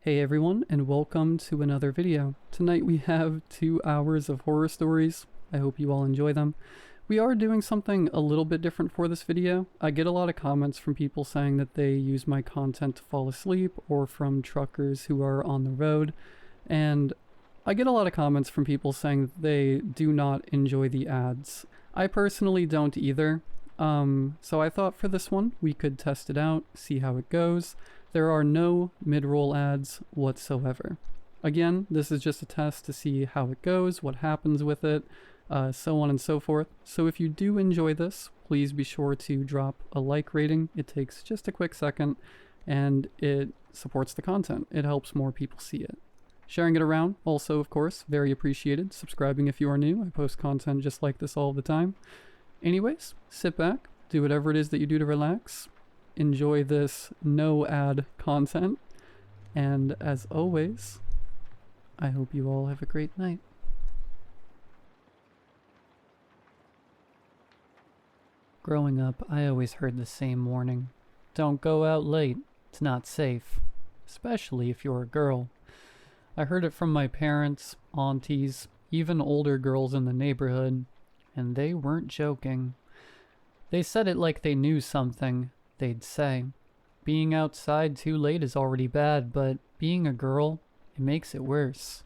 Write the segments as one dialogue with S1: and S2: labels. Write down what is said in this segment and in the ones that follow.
S1: Hey everyone, and welcome to another video. Tonight we have 2 hours of horror stories. I hope you all enjoy them. We are doing something a little bit different for this video. I get a lot of comments from people saying that they use my content to fall asleep, or from truckers who are on the road, and I get a lot of comments from people saying that they do not enjoy the ads. I personally don't either, so I thought for this one we could test it out, see how it goes. There are no mid-roll ads whatsoever. Again, this is just a test to see how it goes, what happens with it, so on and so forth. So if you do enjoy this, please be sure to drop a like rating. It takes just a quick second, and it supports the content. It helps more people see it. Sharing it around, also, of course, very appreciated. Subscribing if you are new. I post content just like this all the time. Anyways, sit back, do whatever it is that you do to relax. Enjoy this no ad content, and as always, I hope you all have a great night. Growing up, I always heard the same warning. Don't go out late, it's not safe, especially if you're a girl. I heard it from my parents, aunties, even older girls in the neighborhood, and they weren't joking. They said it like they knew something. They'd say, being outside too late is already bad, but being a girl, it makes it worse.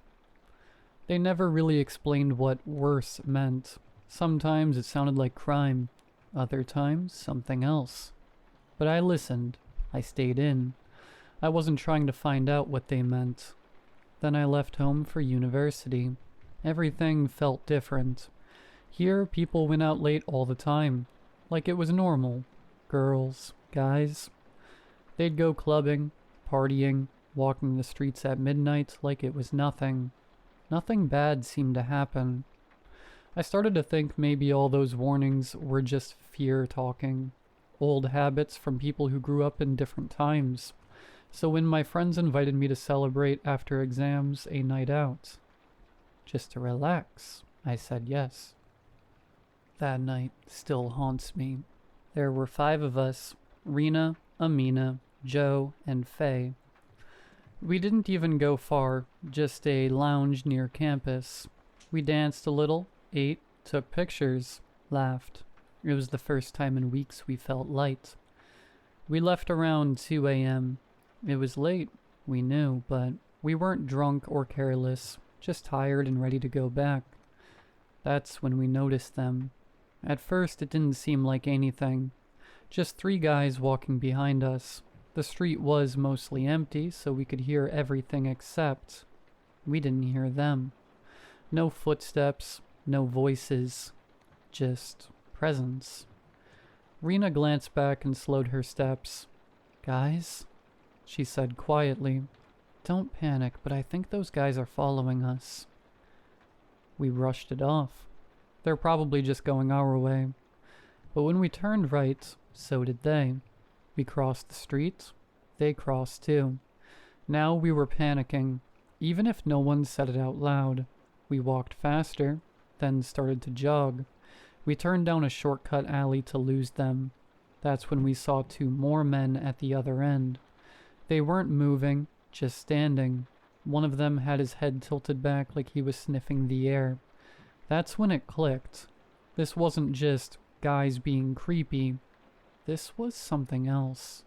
S1: They never really explained what worse meant. Sometimes it sounded like crime, other times something else. But I listened. I stayed in. I wasn't trying to find out what they meant. Then I left home for university. Everything felt different. Here, people went out late all the time, like it was normal. Girls, guys. They'd go clubbing, partying, walking the streets at midnight like it was nothing. Nothing bad seemed to happen. I started to think maybe all those warnings were just fear talking, old habits from people who grew up in different times. So when my friends invited me to celebrate after exams a night out, just to relax, I said yes. That night still haunts me. There were 5 of us, Rena, Amina, Joe, and Faye. We didn't even go far, just a lounge near campus. We danced a little, ate, took pictures, laughed. It was the first time in weeks we felt light. We left around 2 a.m. It was late, we knew, but we weren't drunk or careless, just tired and ready to go back. That's when we noticed them. At first, it didn't seem like anything. Just 3 guys walking behind us. The street was mostly empty, so we could hear everything except we didn't hear them. No footsteps, no voices, just presence. Rena glanced back and slowed her steps. "Guys," she said quietly. "Don't panic, but I think those guys are following us." We brushed it off. They're probably just going our way. But when we turned right, so did they. We crossed the street. They crossed too. Now we were panicking, even if no one said it out loud. We walked faster, then started to jog. We turned down a shortcut alley to lose them. That's when we saw 2 more men at the other end. They weren't moving, just standing. One of them had his head tilted back like he was sniffing the air. That's when it clicked. This wasn't just guys being creepy. This was something else.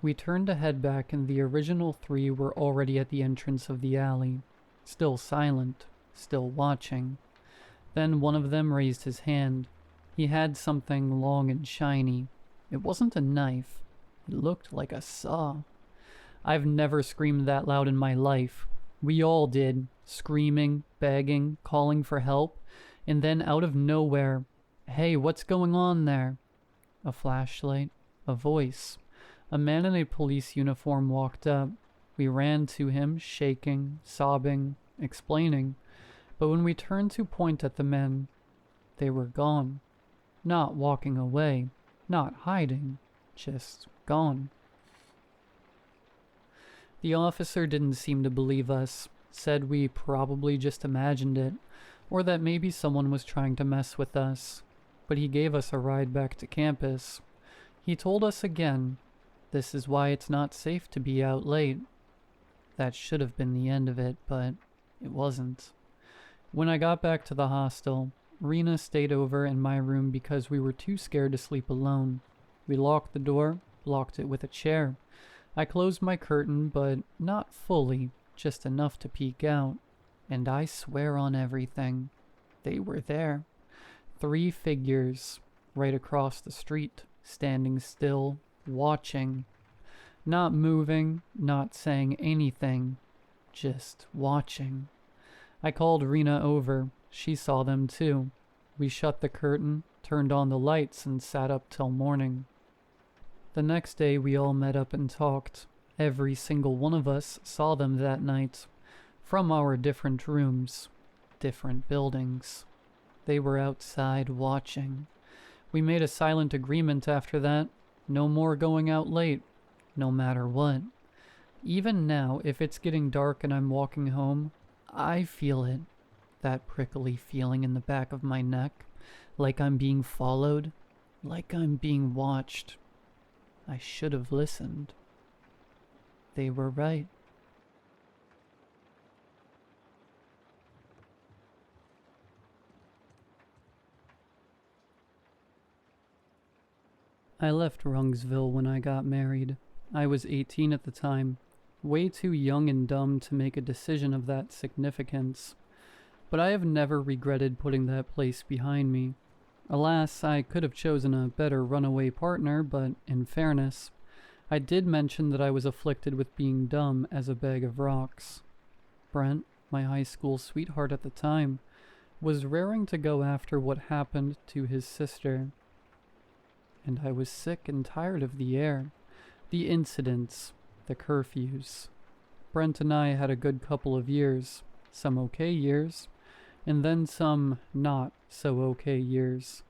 S1: We turned to head back, and the original 3 were already at the entrance of the alley. Still silent, still watching. Then one of them raised his hand. He had something long and shiny. It wasn't a knife. It looked like a saw. I've never screamed that loud in my life. We all did, screaming, begging, calling for help, and then out of nowhere, "Hey, what's going on there?" A flashlight, a voice. A man in a police uniform walked up. We ran to him, shaking, sobbing, explaining. But when we turned to point at the men, they were gone. Not walking away, not hiding, just gone. The officer didn't seem to believe us, said we probably just imagined it, or that maybe someone was trying to mess with us. But he gave us a ride back to campus. He told us again, this is why it's not safe to be out late. That should have been the end of it, but it wasn't. When I got back to the hostel, Rena stayed over in my room because we were too scared to sleep alone. We locked the door, locked it with a chair. I closed my curtain, but not fully, just enough to peek out. And I swear on everything, they were there. 3 figures, right across the street, standing still, watching. Not moving, not saying anything, just watching. I called Rena over. She saw them too. We shut the curtain, turned on the lights, and sat up till morning. The next day we all met up and talked. Every single one of us saw them that night. From our different rooms, different buildings. They were outside watching. We made a silent agreement after that. No more going out late, no matter what. Even now, if it's getting dark and I'm walking home, I feel it. That prickly feeling in the back of my neck. Like I'm being followed. Like I'm being watched. I should have listened. They were right. I left Wrungsville when I got married. I was 18 at the time, way too young and dumb to make a decision of that significance. But I have never regretted putting that place behind me. Alas, I could have chosen a better runaway partner, but in fairness, I did mention that I was afflicted with being dumb as a bag of rocks. Brent, my high school sweetheart at the time, was raring to go after what happened to his sister. And I was sick and tired of the air, the incidents, the curfews. Brent and I had a good couple of years, some okay years, and then some not so okay years.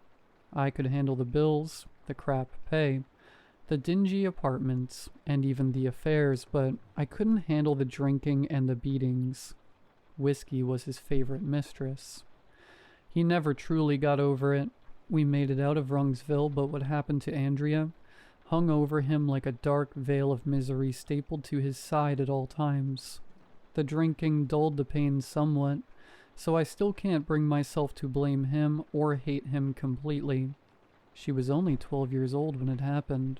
S1: I could handle the bills, the crap pay, the dingy apartments, and even the affairs, but I couldn't handle the drinking and the beatings. Whiskey was his favorite mistress. He never truly got over it. We made it out of Wrungsville, but what happened to Andrea hung over him like a dark veil of misery stapled to his side at all times. The drinking dulled the pain somewhat, so I still can't bring myself to blame him or hate him completely. She was only 12 years old when it happened.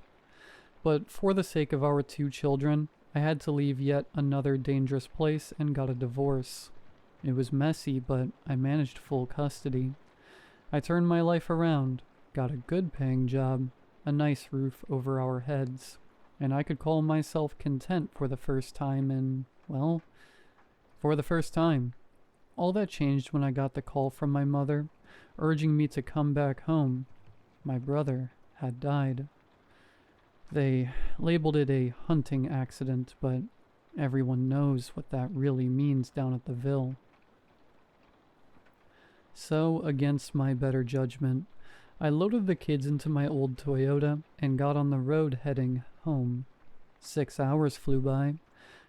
S1: But for the sake of our 2 children, I had to leave yet another dangerous place and got a divorce. It was messy, but I managed full custody. I turned my life around, got a good paying job, a nice roof over our heads, and I could call myself content for the first time for the first time. All that changed when I got the call from my mother, urging me to come back home. My brother had died. They labeled it a hunting accident, but everyone knows what that really means down at the Ville. So, against my better judgment, I loaded the kids into my old Toyota and got on the road heading home. 6 hours flew by,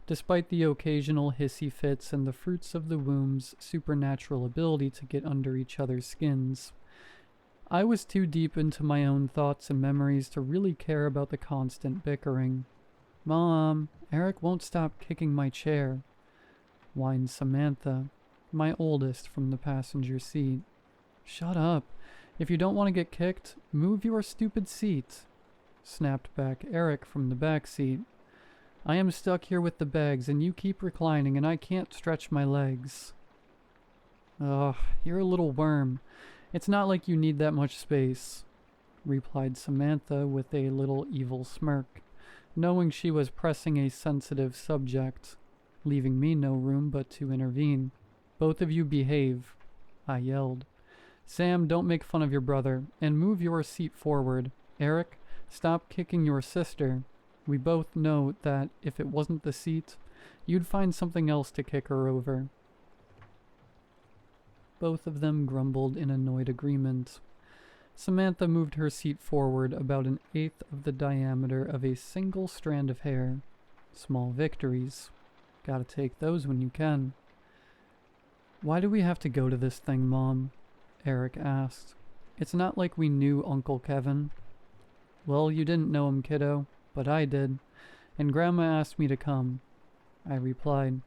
S1: despite the occasional hissy fits and the fruits of the womb's supernatural ability to get under each other's skins. I was too deep into my own thoughts and memories to really care about the constant bickering. "Mom, Eric won't stop kicking my chair," whined Samantha, my oldest, from the passenger seat. "Shut up. If you don't want to get kicked, move your stupid seat," snapped back Eric from the back seat. "I am stuck here with the bags and you keep reclining and I can't stretch my legs." "Ugh, you're a little worm. It's not like you need that much space," replied Samantha with a little evil smirk, knowing she was pressing a sensitive subject, leaving me no room but to intervene. "Both of you behave," I yelled. "Sam, don't make fun of your brother, and move your seat forward. Eric, stop kicking your sister. We both know that if it wasn't the seat, you'd find something else to kick her over." Both of them grumbled in annoyed agreement. Samantha moved her seat forward about 1/8 of the diameter of a single strand of hair. Small victories. Gotta take those when you can. "Why do we have to go to this thing, Mom?" Eric asked. "It's not like we knew Uncle Kevin." "Well, you didn't know him, kiddo, but I did, and Grandma asked me to come." I replied.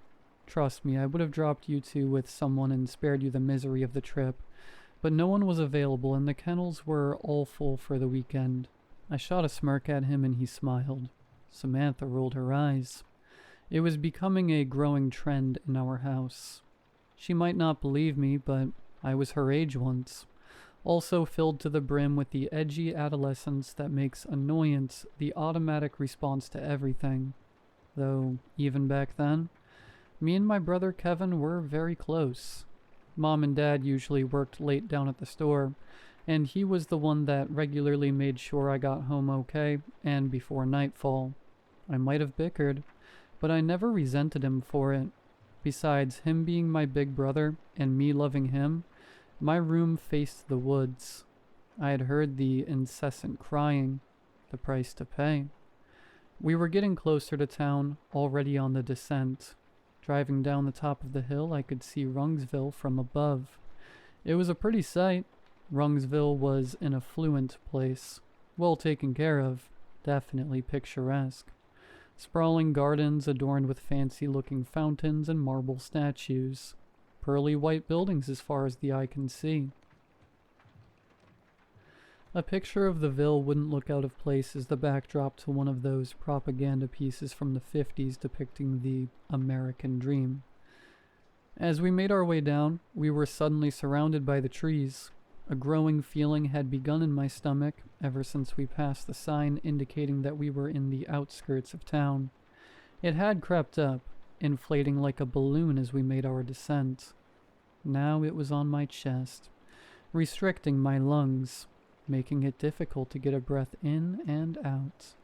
S1: Trust me, I would have dropped you two with someone and spared you the misery of the trip, but no one was available and the kennels were all full for the weekend. I shot a smirk at him and he smiled. Samantha rolled her eyes. It was becoming a growing trend in our house. She might not believe me, but I was her age once. Also filled to the brim with the edgy adolescence that makes annoyance the automatic response to everything. Though, even back then, me and my brother Kevin were very close. Mom and Dad usually worked late down at the store, and he was the one that regularly made sure I got home okay and before nightfall. I might have bickered, but I never resented him for it. Besides, him being my big brother and me loving him, my room faced the woods. I had heard the incessant crying, the price to pay. We were getting closer to town, already on the descent. Driving down the top of the hill, I could see Wrungsville from above. It was a pretty sight. Wrungsville was an affluent place, well taken care of, definitely picturesque. Sprawling gardens adorned with fancy-looking fountains and marble statues. Pearly white buildings as far as the eye can see. A picture of the Ville wouldn't look out of place as the backdrop to one of those propaganda pieces from the 50s depicting the American dream. As we made our way down, we were suddenly surrounded by the trees. A growing feeling had begun in my stomach ever since we passed the sign indicating that we were in the outskirts of town. It had crept up, inflating like a balloon as we made our descent. Now it was on my chest, restricting my lungs, making it difficult to get a breath in and out.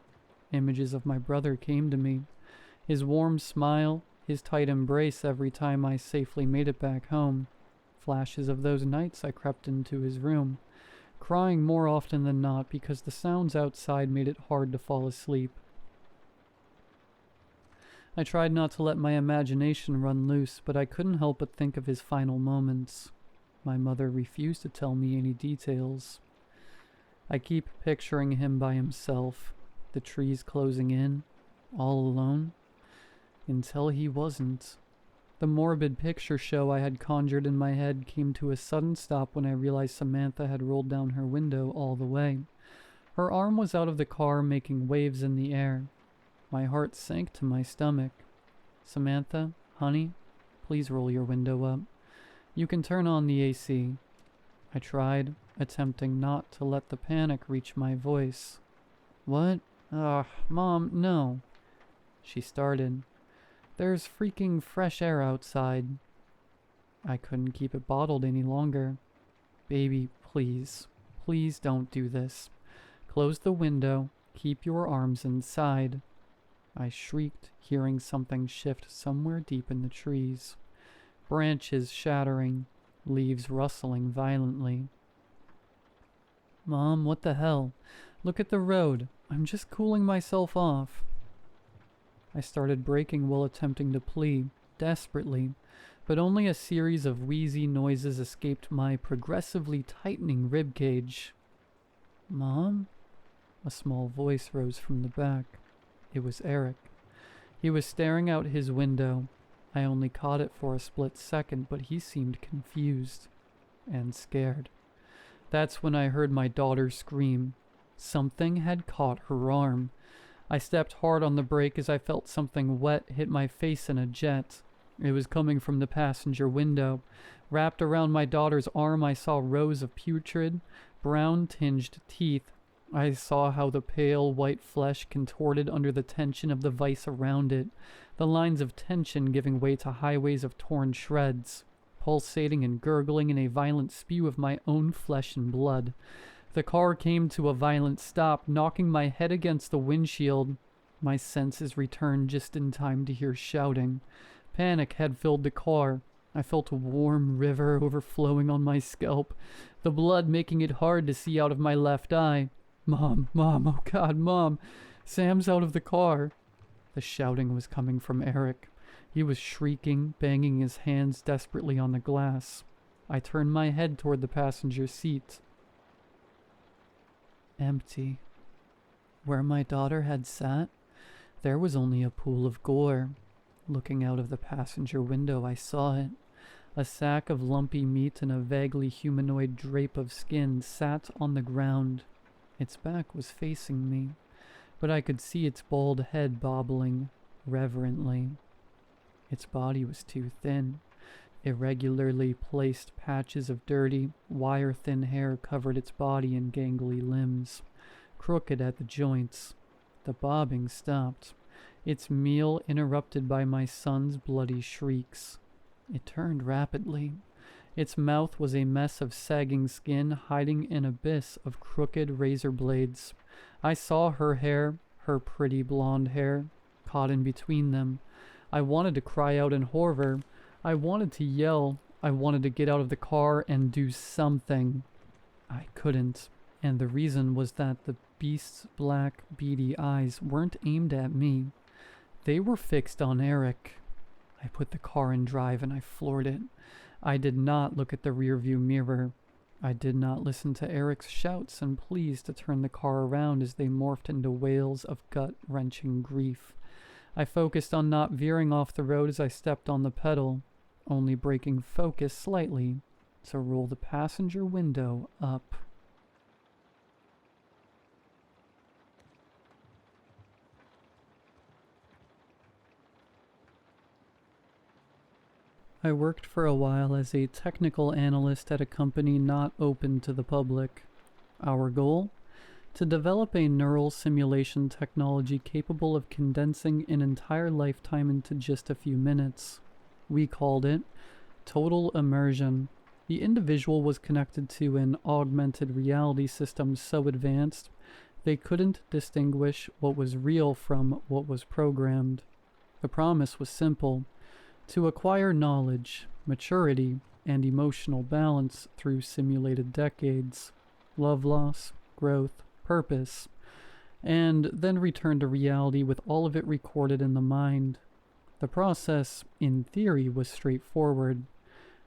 S1: Images of my brother came to me, his warm smile, his tight embrace every time I safely made it back home. Flashes of those nights I crept into his room, crying more often than not because the sounds outside made it hard to fall asleep. I tried not to let my imagination run loose, but I couldn't help but think of his final moments. My mother refused to tell me any details. I keep picturing him by himself, the trees closing in, all alone, until he wasn't. The morbid picture show I had conjured in my head came to a sudden stop when I realized Samantha had rolled down her window all the way. Her arm was out of the car, making waves in the air. My heart sank to my stomach. Samantha, honey, please roll your window up. You can turn on the AC. I tried, attempting not to let the panic reach my voice. What? Mom, no. She started. There's freaking fresh air outside. I couldn't keep it bottled any longer. Baby, please. Please don't do this. Close the window. Keep your arms inside. I shrieked, hearing something shift somewhere deep in the trees. Branches shattering, leaves rustling violently. Mom, what the hell? Look at the road. I'm just cooling myself off. I started breaking while attempting to plead, desperately, but only a series of wheezy noises escaped my progressively tightening ribcage. Mom? A small voice rose from the back. It was Eric. He was staring out his window. I only caught it for a split second, but he seemed confused and scared. That's when I heard my daughter scream. Something had caught her arm. I stepped hard on the brake as I felt something wet hit my face in a jet. It was coming from the passenger window. Wrapped around my daughter's arm, I saw rows of putrid, brown-tinged teeth. I saw how the pale white flesh contorted under the tension of the vice around it, the lines of tension giving way to highways of torn shreds, pulsating and gurgling in a violent spew of my own flesh and blood. The car came to a violent stop, knocking my head against the windshield. My senses returned just in time to hear shouting. Panic had filled the car. I felt a warm river overflowing on my scalp, the blood making it hard to see out of my left eye. Mom, oh God, Mom, Sam's out of the car. The shouting was coming from Eric. He was shrieking, banging his hands desperately on the glass. I turned my head toward the passenger seat. Empty. Where my daughter had sat, there was only a pool of gore. Looking out of the passenger window, I saw it. A sack of lumpy meat and a vaguely humanoid drape of skin sat on the ground. Its back was facing me, but I could see its bald head bobbling reverently. Its body was too thin. Irregularly placed patches of dirty, wire-thin hair covered its body and gangly limbs, crooked at the joints. The bobbing stopped, its meal interrupted by my son's bloody shrieks. It turned rapidly. Its mouth was a mess of sagging skin hiding an abyss of crooked razor blades. I saw her hair, her pretty blonde hair, caught in between them. I wanted to cry out in horror. I wanted to yell. I wanted to get out of the car and do something. I couldn't, and the reason was that the beast's black, beady eyes weren't aimed at me. They were fixed on Eric. I put the car in drive and I floored it. I did not look at the rearview mirror. I did not listen to Eric's shouts and pleas to turn the car around as they morphed into wails of gut-wrenching grief. I focused on not veering off the road as I stepped on the pedal, only breaking focus slightly to roll the passenger window up. I worked for a while as a technical analyst at a company not open to the public. Our goal? To develop a neural simulation technology capable of condensing an entire lifetime into just a few minutes. We called it total immersion. The individual was connected to an augmented reality system so advanced they couldn't distinguish what was real from what was programmed. The promise was simple: to acquire knowledge, maturity, and emotional balance through simulated decades, love loss, growth, purpose, and then return to reality with all of it recorded in the mind. The process, in theory, was straightforward.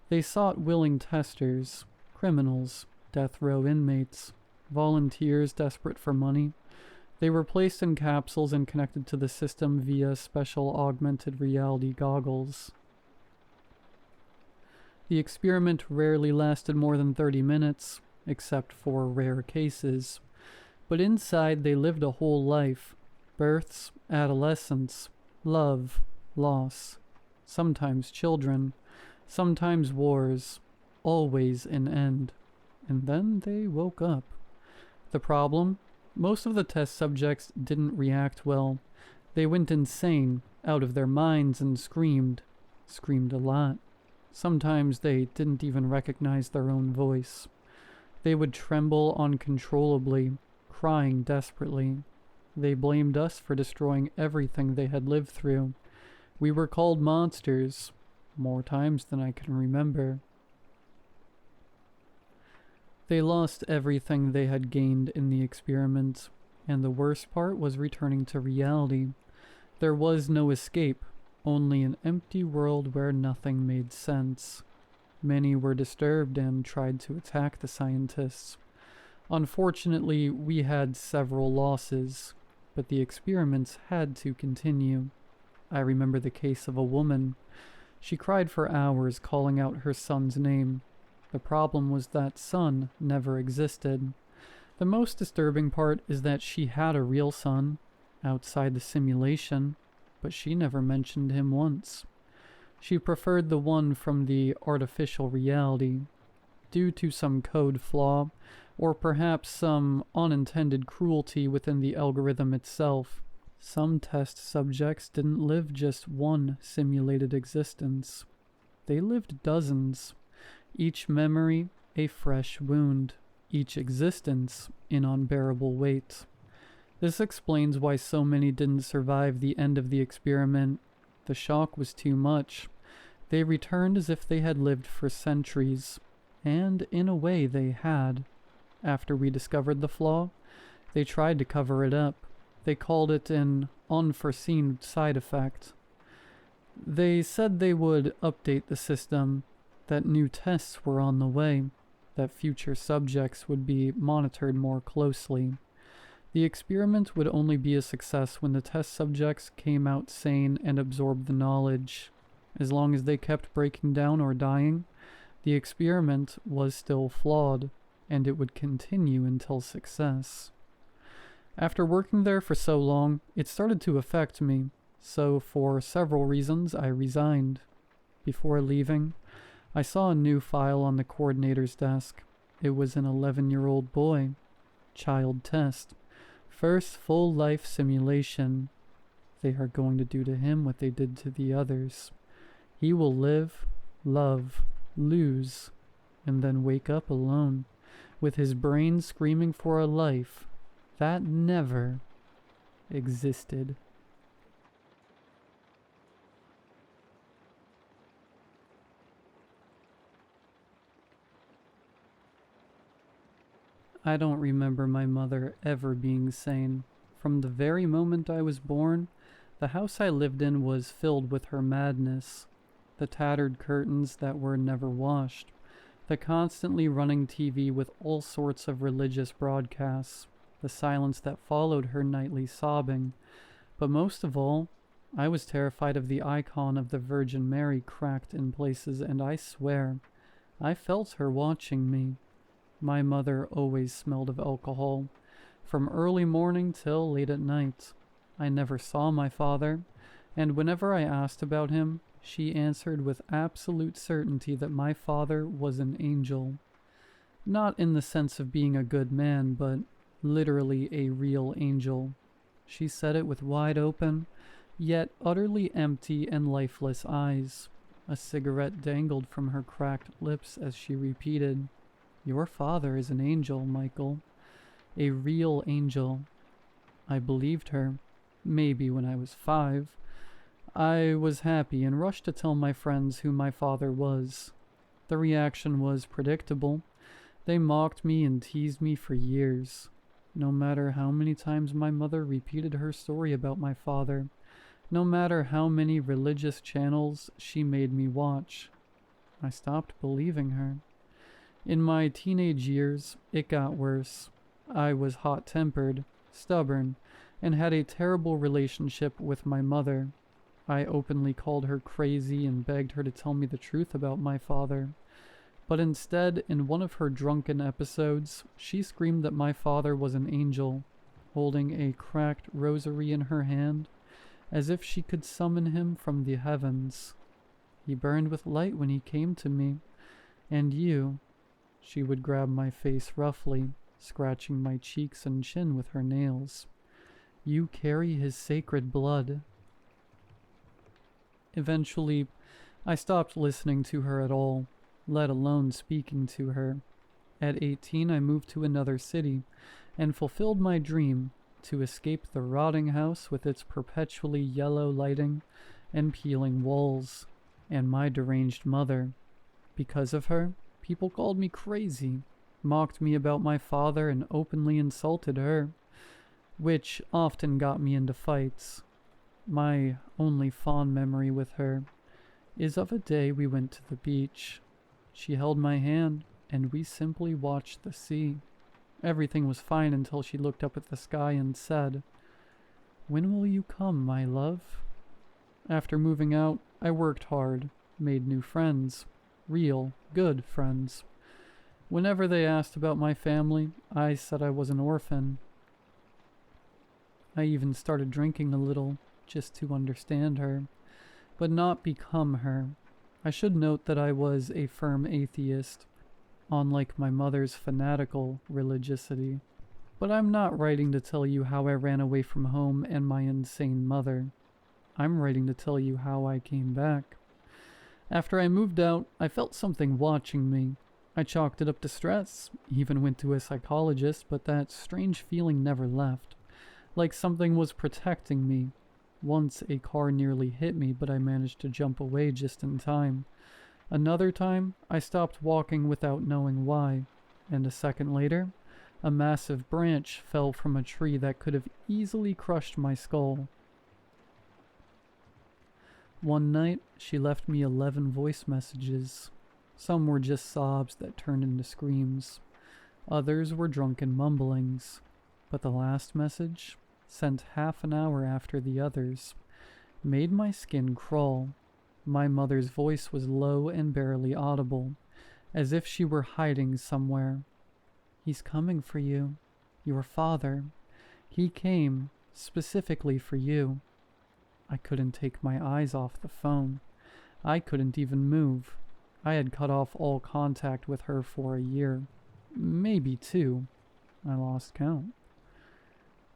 S1: They sought willing testers, criminals, death row inmates, volunteers desperate for money. They were placed in capsules and connected to the system via special augmented reality goggles. The experiment rarely lasted more than 30 minutes, except for rare cases. But inside they lived a whole life. Births, adolescence, love, loss, sometimes children, sometimes wars, always an end. And then they woke up. The problem? Most of the test subjects didn't react well. They went insane, out of their minds, and screamed. Screamed a lot. Sometimes they didn't even recognize their own voice. They would tremble uncontrollably, crying desperately. They blamed us for destroying everything they had lived through. We were called monsters, more times than I can remember. They lost everything they had gained in the experiment, and the worst part was returning to reality. There was no escape, only an empty world where nothing made sense. Many were disturbed and tried to attack the scientists. Unfortunately, we had several losses, but the experiments had to continue. I remember the case of a woman. She cried for hours, calling out her son's name. The problem was that son never existed. The most disturbing part is that she had a real son, outside the simulation, but she never mentioned him once. She preferred the one from the artificial reality, due to some code flaw, or perhaps some unintended cruelty within the algorithm itself. Some test subjects didn't live just one simulated existence. They lived dozens. Each memory a fresh wound, each existence an unbearable weight. This explains why so many didn't survive the end of the experiment. The shock was too much. They returned as if they had lived for centuries, and in a way they had. After we discovered the flaw, they tried to cover it up. They called it an unforeseen side effect. They said they would update the system, that new tests were on the way, that future subjects would be monitored more closely. The experiment would only be a success when the test subjects came out sane and absorbed the knowledge. As long as they kept breaking down or dying, the experiment was still flawed, and it would continue until success. After working there for so long, it started to affect me, so for several reasons I resigned. Before leaving, I saw a new file on the coordinator's desk. It was an 11-year-old boy. Child test. First full life simulation. They are going to do to him what they did to the others. He will live, love, lose, and then wake up alone, with his brain screaming for a life that never existed. I don't remember my mother ever being sane. From the very moment I was born, the house I lived in was filled with her madness. The tattered curtains that were never washed, the constantly running TV with all sorts of religious broadcasts, the silence that followed her nightly sobbing. But most of all, I was terrified of the icon of the Virgin Mary cracked in places, and I swear, I felt her watching me. My mother always smelled of alcohol, from early morning till late at night. I never saw my father, and whenever I asked about him, she answered with absolute certainty that my father was an angel. Not in the sense of being a good man, but literally a real angel. She said it with wide open, yet utterly empty and lifeless eyes. A cigarette dangled from her cracked lips as she repeated, "Your father is an angel, Michael. A real angel." I believed her. Maybe when I was 5. I was happy and rushed to tell my friends who my father was. The reaction was predictable. They mocked me and teased me for years. No matter how many times my mother repeated her story about my father, no matter how many religious channels she made me watch, I stopped believing her. In my teenage years, it got worse. I was hot-tempered, stubborn, and had a terrible relationship with my mother. I openly called her crazy and begged her to tell me the truth about my father. But instead, in one of her drunken episodes, she screamed that my father was an angel, holding a cracked rosary in her hand, as if she could summon him from the heavens. He burned with light when he came to me. And you, she would grab my face roughly, scratching my cheeks and chin with her nails. You carry his sacred blood. Eventually, I stopped listening to her at all, let alone speaking to her. At 18, I moved to another city and fulfilled my dream to escape the rotting house with its perpetually yellow lighting and peeling walls, and my deranged mother. Because of her, people called me crazy, mocked me about my father, and openly insulted her, which often got me into fights. My only fond memory with her is of a day we went to the beach. She held my hand, and we simply watched the sea. Everything was fine until she looked up at the sky and said, "When will you come, my love?" After moving out, I worked hard, made new friends, real, good friends. Whenever they asked about my family, I said I was an orphan. I even started drinking a little, just to understand her, but not become her. I should note that I was a firm atheist, unlike my mother's fanatical religiosity. But I'm not writing to tell you how I ran away from home and my insane mother. I'm writing to tell you how I came back. After I moved out, I felt something watching me. I chalked it up to stress, even went to a psychologist, but that strange feeling never left. Like something was protecting me. Once a car nearly hit me, but I managed to jump away just in time. Another time, I stopped walking without knowing why, and a second later, a massive branch fell from a tree that could have easily crushed my skull. One night, she left me 11 voice messages. Some were just sobs that turned into screams. Others were drunken mumblings. But the last message, sent half an hour after the others, made my skin crawl. My mother's voice was low and barely audible, as if she were hiding somewhere. "He's coming for you. Your father. He came specifically for you." I couldn't take my eyes off the phone. I couldn't even move. I had cut off all contact with her for a year. Maybe 2. I lost count.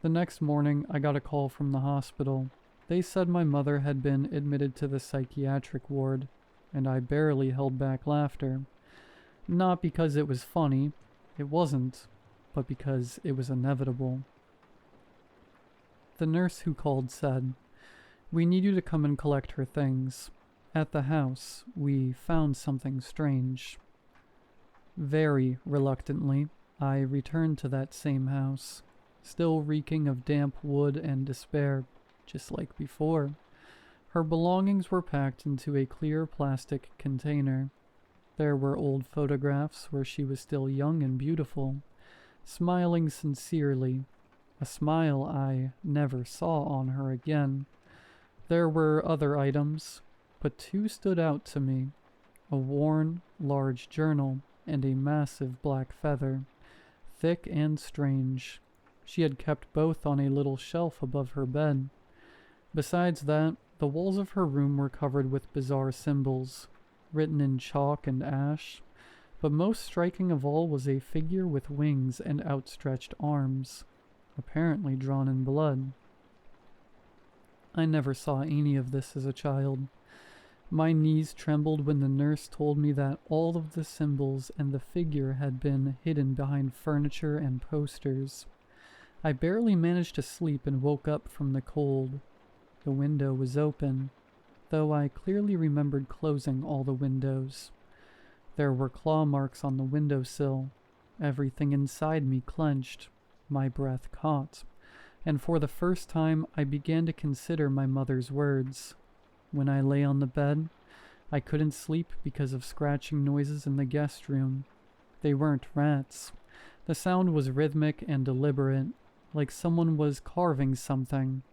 S1: The next morning, I got a call from the hospital. They said my mother had been admitted to the psychiatric ward, and I barely held back laughter. Not because it was funny, it wasn't, but because it was inevitable. The nurse who called said, "We need you to come and collect her things. At the house, we found something strange." Very reluctantly, I returned to that same house, still reeking of damp wood and despair, just like before. Her belongings were packed into a clear plastic container. There were old photographs where she was still young and beautiful, smiling sincerely, a smile I never saw on her again. There were other items, but 2 stood out to me: a worn, large journal and a massive black feather, thick and strange. She had kept both on a little shelf above her bed. Besides that, the walls of her room were covered with bizarre symbols, written in chalk and ash, but most striking of all was a figure with wings and outstretched arms, apparently drawn in blood. I never saw any of this as a child. My knees trembled when the nurse told me that all of the symbols and the figure had been hidden behind furniture and posters. I barely managed to sleep and woke up from the cold. The window was open, though I clearly remembered closing all the windows. There were claw marks on the windowsill. Everything inside me clenched. My breath caught. And for the first time, I began to consider my mother's words. When I lay on the bed, I couldn't sleep because of scratching noises in the guest room. They weren't rats. The sound was rhythmic and deliberate, like someone was carving something.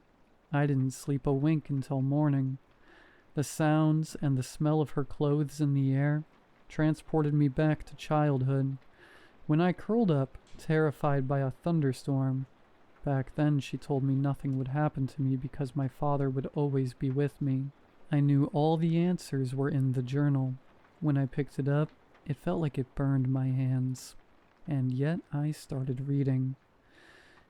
S1: I didn't sleep a wink until morning. The sounds and the smell of her clothes in the air transported me back to childhood, when I curled up, terrified by a thunderstorm. Back then, she told me nothing would happen to me because my father would always be with me. I knew all the answers were in the journal. When I picked it up, it felt like it burned my hands. And yet I started reading.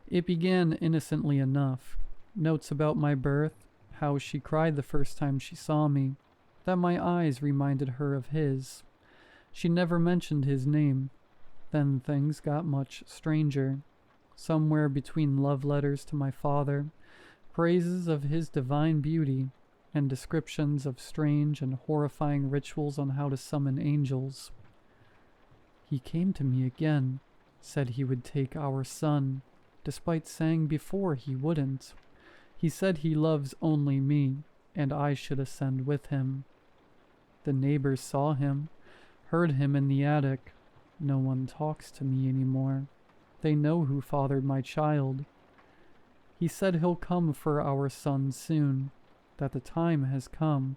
S1: It began innocently enough. Notes about my birth, how she cried the first time she saw me, that my eyes reminded her of his. She never mentioned his name. Then things got much stranger. Somewhere between love letters to my father, praises of his divine beauty, and descriptions of strange and horrifying rituals on how to summon angels. He came to me again, said he would take our son, despite saying before he wouldn't. He said he loves only me, and I should ascend with him. The neighbors saw him, heard him in the attic. No one talks to me anymore. They know who fathered my child. He said he'll come for our son soon, that the time has come.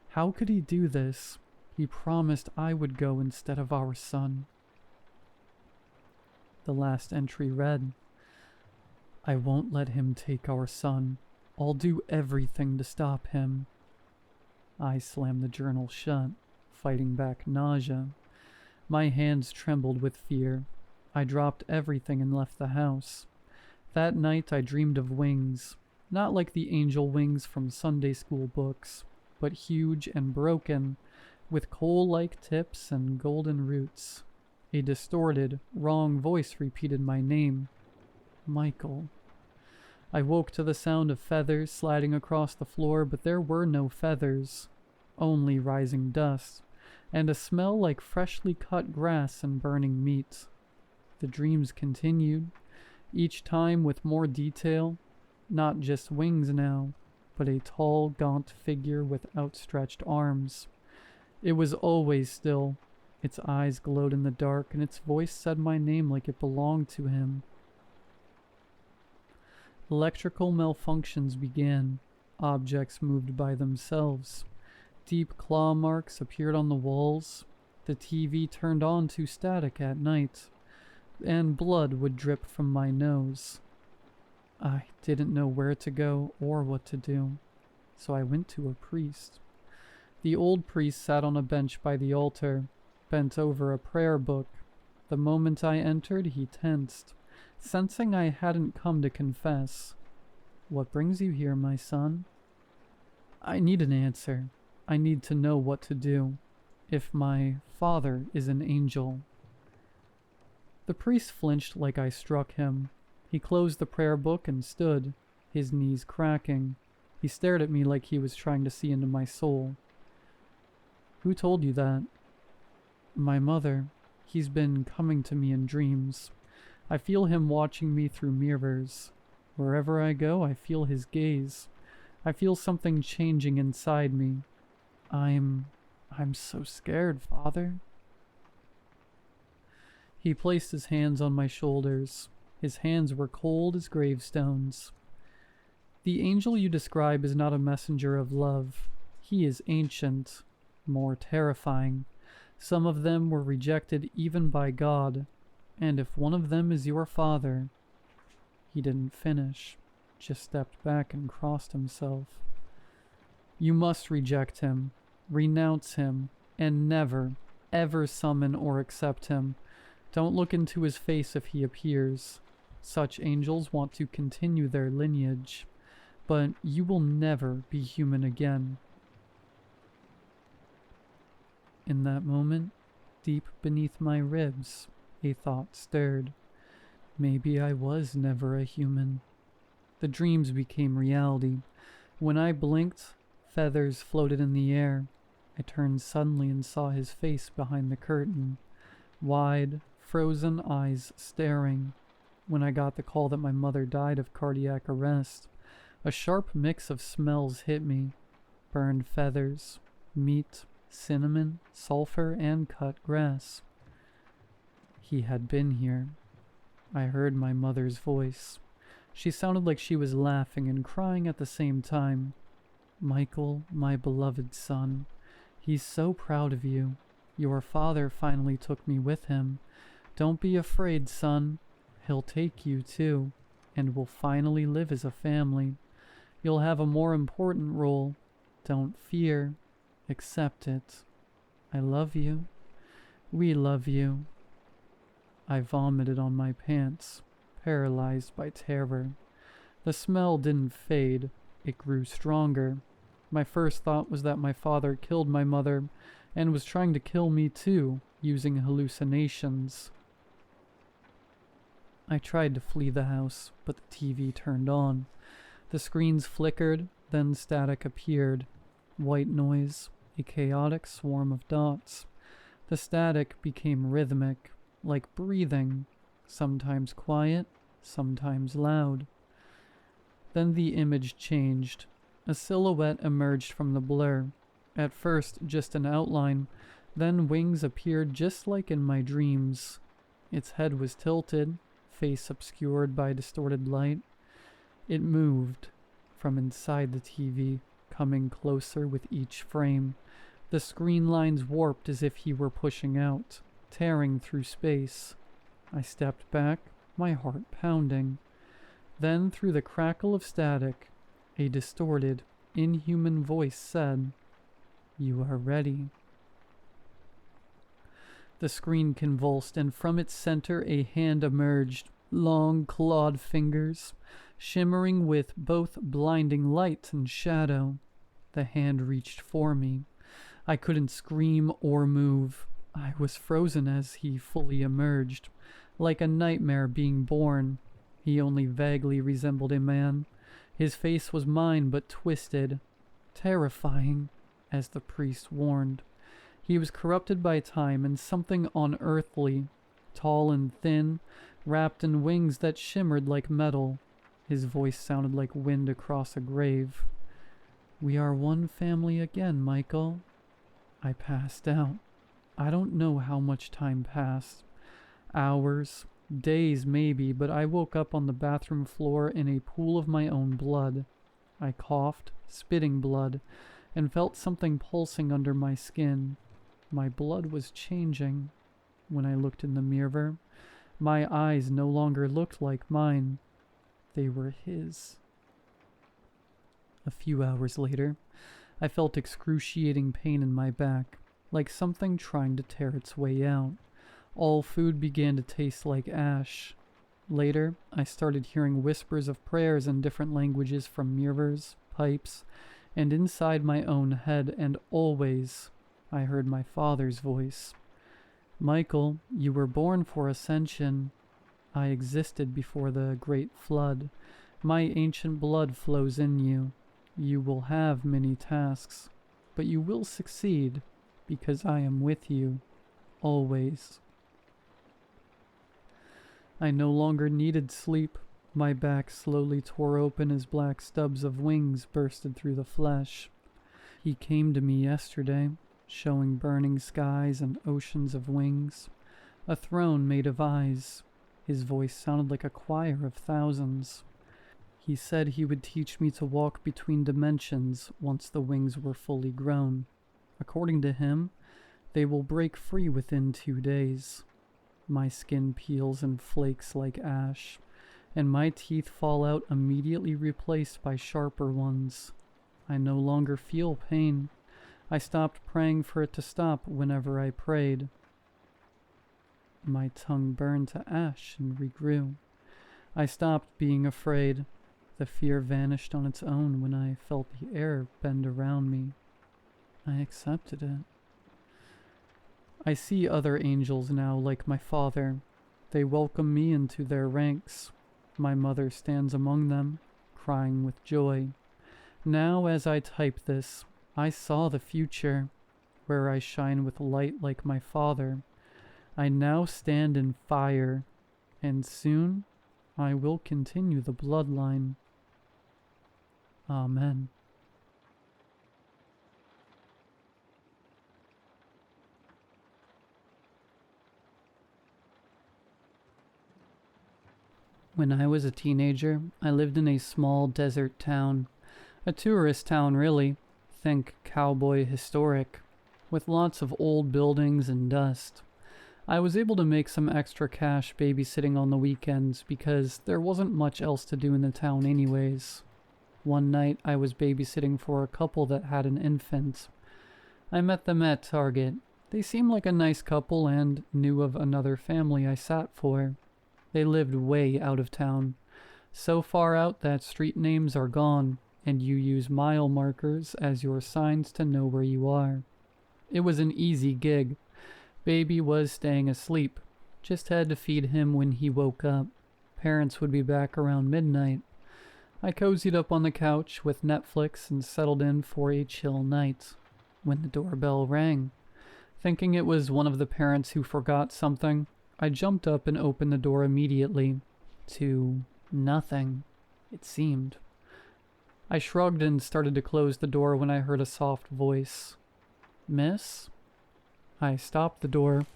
S1: How could he do this? He promised I would go instead of our son. The last entry read, "I won't let him take our son. I'll do everything to stop him." I slammed the journal shut, fighting back nausea. My hands trembled with fear. I dropped everything and left the house. That night I dreamed of wings, not like the angel wings from Sunday school books, but huge and broken, with coal-like tips and golden roots. A distorted, wrong voice repeated my name. Michael. I woke to the sound of feathers sliding across the floor, but there were no feathers, only rising dust, and a smell like freshly cut grass and burning meat. The dreams continued, each time with more detail, not just wings now, but a tall, gaunt figure with outstretched arms. It was always still. Its eyes glowed in the dark, and its voice said my name like it belonged to him. Electrical malfunctions began. Objects moved by themselves. Deep claw marks appeared on the walls. The TV turned on to static at night, and blood would drip from my nose. I didn't know where to go or what to do, so I went to a priest. The old priest sat on a bench by the altar, bent over a prayer book. The moment I entered, he tensed, sensing I hadn't come to confess. "What brings you here, my son?" "I need an answer. I need to know what to do. If my father is an angel." The priest flinched like I struck him. He closed the prayer book and stood, his knees cracking. He stared at me like he was trying to see into my soul. "Who told you that?" "My mother. He's been coming to me in dreams. I feel him watching me through mirrors. Wherever I go, I feel his gaze. I feel something changing inside me. I'm so scared, Father." He placed his hands on my shoulders. His hands were cold as gravestones. "The angel you describe is not a messenger of love. He is ancient, more terrifying. Some of them were rejected even by God, and if one of them is your father—" He didn't finish, just stepped back and crossed himself. "You must reject him, renounce him, and never, ever summon or accept him. Don't look into his face if he appears. Such angels want to continue their lineage, but you will never be human again." In that moment, deep beneath my ribs, a thought stirred. Maybe I was never a human. The dreams became reality. When I blinked, feathers floated in the air. I turned suddenly and saw his face behind the curtain. Wide, frozen eyes staring. When I got the call that my mother died of cardiac arrest, a sharp mix of smells hit me. Burned feathers, meat, cinnamon, sulfur, and cut grass. He had been here. I heard my mother's voice. She sounded like she was laughing and crying at the same time. "Michael, my beloved son, he's so proud of you. Your father finally took me with him. Don't be afraid, son. He'll take you too, and we'll finally live as a family. You'll have a more important role. Don't fear. Accept it. I love you. We love you." I vomited on my pants, paralyzed by terror. The smell didn't fade. It grew stronger. My first thought was that my father killed my mother and was trying to kill me too, using hallucinations. I tried to flee the house, but the TV turned on. The screens flickered, then static appeared. White noise, a chaotic swarm of dots. The static became rhythmic, like breathing, sometimes quiet, sometimes loud. Then the image changed. A silhouette emerged from the blur. At first, just an outline, then wings appeared just like in my dreams. Its head was tilted, face obscured by distorted light. It moved from inside the TV, coming closer with each frame. The screen lines warped as if he were pushing out, tearing through space. I stepped back, my heart pounding. Then, through the crackle of static, a distorted, inhuman voice said, "You are ready." The screen convulsed, and from its center a hand emerged, long clawed fingers, shimmering with both blinding light and shadow. The hand reached for me. I couldn't scream or move. I was frozen as he fully emerged, like a nightmare being born. He only vaguely resembled a man. His face was mine, but twisted, terrifying, as the priest warned. He was corrupted by time and something unearthly, tall and thin, wrapped in wings that shimmered like metal. His voice sounded like wind across a grave. "We are one family again, Michael." I passed out. I don't know how much time passed. Hours, Days maybe, but I woke up on the bathroom floor in a pool of my own blood. I coughed, spitting blood, and felt something pulsing under my skin. My blood was changing. When I looked in the mirror, my eyes no longer looked like mine. They were his. A few hours later, I felt excruciating pain in my back, like something trying to tear its way out. All food began to taste like ash. Later, I started hearing whispers of prayers in different languages from mirrors, pipes, and inside my own head, and always I heard my father's voice. Michael, you were born for ascension. I existed before the great flood. My ancient blood flows in you. You will have many tasks, but you will succeed because I am with you, always. I no longer needed sleep. My back slowly tore open as black stubs of wings bursted through the flesh. He came to me yesterday, showing burning skies and oceans of wings, a throne made of eyes. His voice sounded like a choir of thousands. He said he would teach me to walk between dimensions once the wings were fully grown. According to him, they will break free within 2 days. My skin peels and flakes like ash, and my teeth fall out immediately replaced by sharper ones. I no longer feel pain. I stopped praying for it to stop whenever I prayed. My tongue burned to ash and regrew. I stopped being afraid. The fear vanished on its own when I felt the air bend around me. I accepted it. I see other angels now like my father. They welcome me into their ranks. My mother stands among them, crying with joy. Now as I type this, I saw the future, where I shine with light like my father. I now stand in fire, and soon I will continue the bloodline. Amen. When I was a teenager, I lived in a small desert town. A tourist town, really. Think cowboy historic, with lots of old buildings and dust. I was able to make some extra cash babysitting on the weekends because there wasn't much else to do in the town anyways. One night, I was babysitting for a couple that had an infant. I met them at Target. They seemed like a nice couple and knew of another family I sat for. They lived way out of town, so far out that street names are gone, and you use mile markers as your signs to know where you are. It was an easy gig. Baby was staying asleep. Just had to feed him when he woke up. Parents would be back around midnight. I cozied up on the couch with Netflix and settled in for a chill night. When the doorbell rang, thinking it was one of the parents who forgot something, I jumped up and opened the door immediately. To nothing, it seemed. I shrugged and started to close the door when I heard a soft voice. Miss? I stopped the door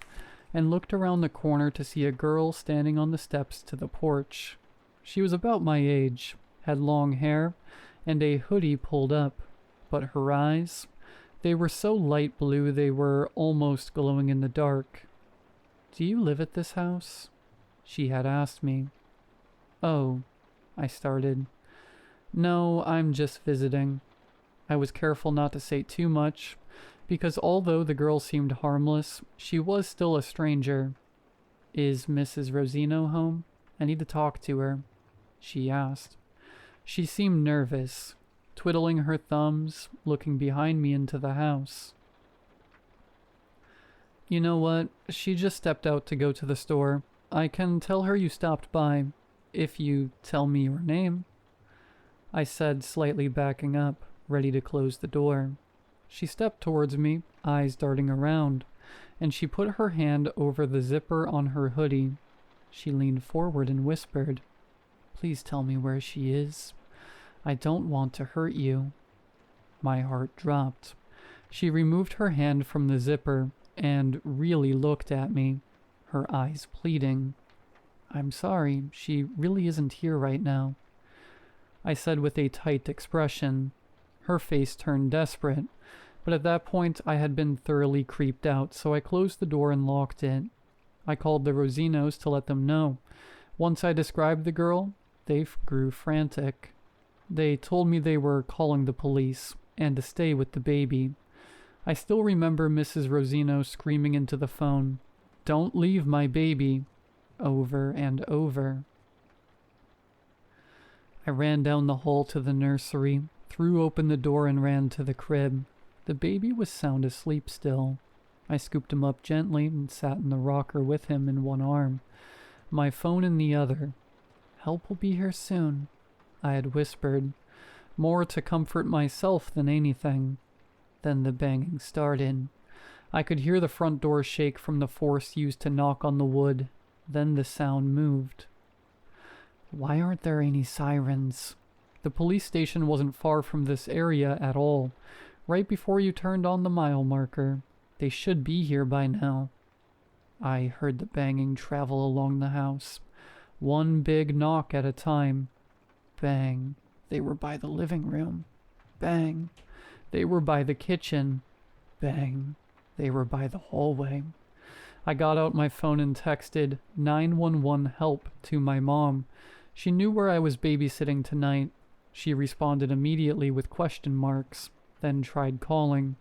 S1: and looked around the corner to see a girl standing on the steps to the porch. She was about my age, had long hair, and a hoodie pulled up, but her eyes, they were so light blue they were almost glowing in the dark. Do you live at this house? She had asked me. Oh, I started. No, I'm just visiting. I was careful not to say too much, because although the girl seemed harmless, she was still a stranger. Is Mrs. Rosino home? I need to talk to her, she asked. She seemed nervous, twiddling her thumbs, looking behind me into the house. You know what? She just stepped out to go to the store. I can tell her you stopped by, if you tell me your name, I said, slightly backing up, ready to close the door. She stepped towards me, eyes darting around, and she put her hand over the zipper on her hoodie. She leaned forward and whispered, Please tell me where she is. I don't want to hurt you. My heart dropped. She removed her hand from the zipper and really looked at me, her eyes pleading. I'm sorry, she really isn't here right now, I said with a tight expression. Her face turned desperate, but at that point I had been thoroughly creeped out, so I closed the door and locked it. I called the Rosinos to let them know. Once I described the girl, they grew frantic. They told me they were calling the police and to stay with the baby. I still remember Mrs. Rosino screaming into the phone, "Don't leave my baby," over and over. I ran down the hall to the nursery, threw open the door and ran to the crib. The baby was sound asleep still. I scooped him up gently and sat in the rocker with him in one arm, my phone in the other. "Help will be here soon," I had whispered, more to comfort myself than anything. Then the banging started. I could hear the front door shake from the force used to knock on the wood. Then the sound moved. Why aren't there any sirens? The police station wasn't far from this area at all, right before you turned on the mile marker. They should be here by now. I heard the banging travel along the house, one big knock at a time. Bang. They were by the living room. Bang. They were by the kitchen. Bang. They were by the hallway. I got out my phone and texted 911 help to my mom. She knew where I was babysitting tonight. She responded immediately with question marks, then tried calling.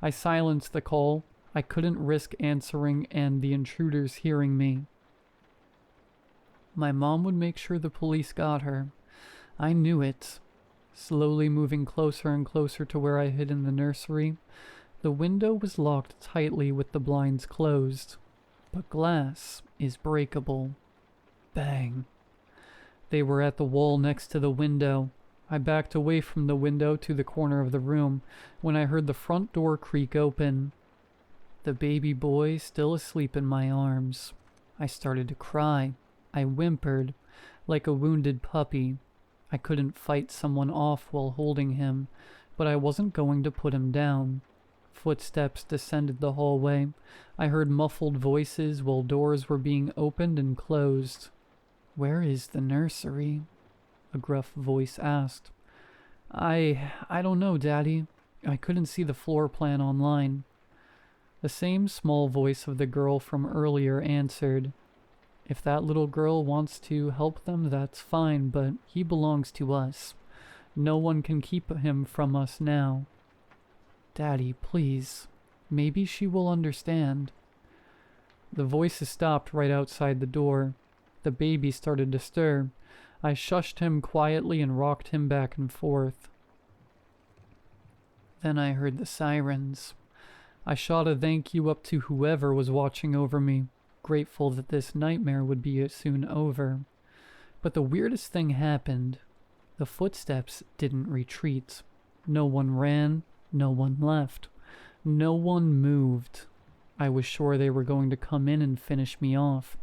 S1: I silenced the call. I couldn't risk answering and the intruders hearing me. My mom would make sure the police got her. I knew it. Slowly moving closer and closer to where I hid in the nursery, the window was locked tightly with the blinds closed. But glass is breakable. Bang. They were at the wall next to the window. I backed away from the window to the corner of the room when I heard the front door creak open. The baby boy still asleep in my arms. I started to cry. I whimpered, like a wounded puppy. I couldn't fight someone off while holding him, but I wasn't going to put him down. Footsteps descended the hallway. I heard muffled voices while doors were being opened and closed. "Where is the nursery?" a gruff voice asked. I don't know, Daddy. I couldn't see the floor plan online." The same small voice of the girl from earlier answered. "If that little girl wants to help them, that's fine, but he belongs to us. No one can keep him from us now." "Daddy, please. Maybe she will understand." The voices stopped right outside the door. The baby started to stir. I shushed him quietly and rocked him back and forth. Then I heard the sirens. I shot a thank you up to whoever was watching over me, grateful that this nightmare would be soon over. But the weirdest thing happened. The footsteps didn't retreat. No one ran. No one left. No one moved. I was sure they were going to come in and finish me off,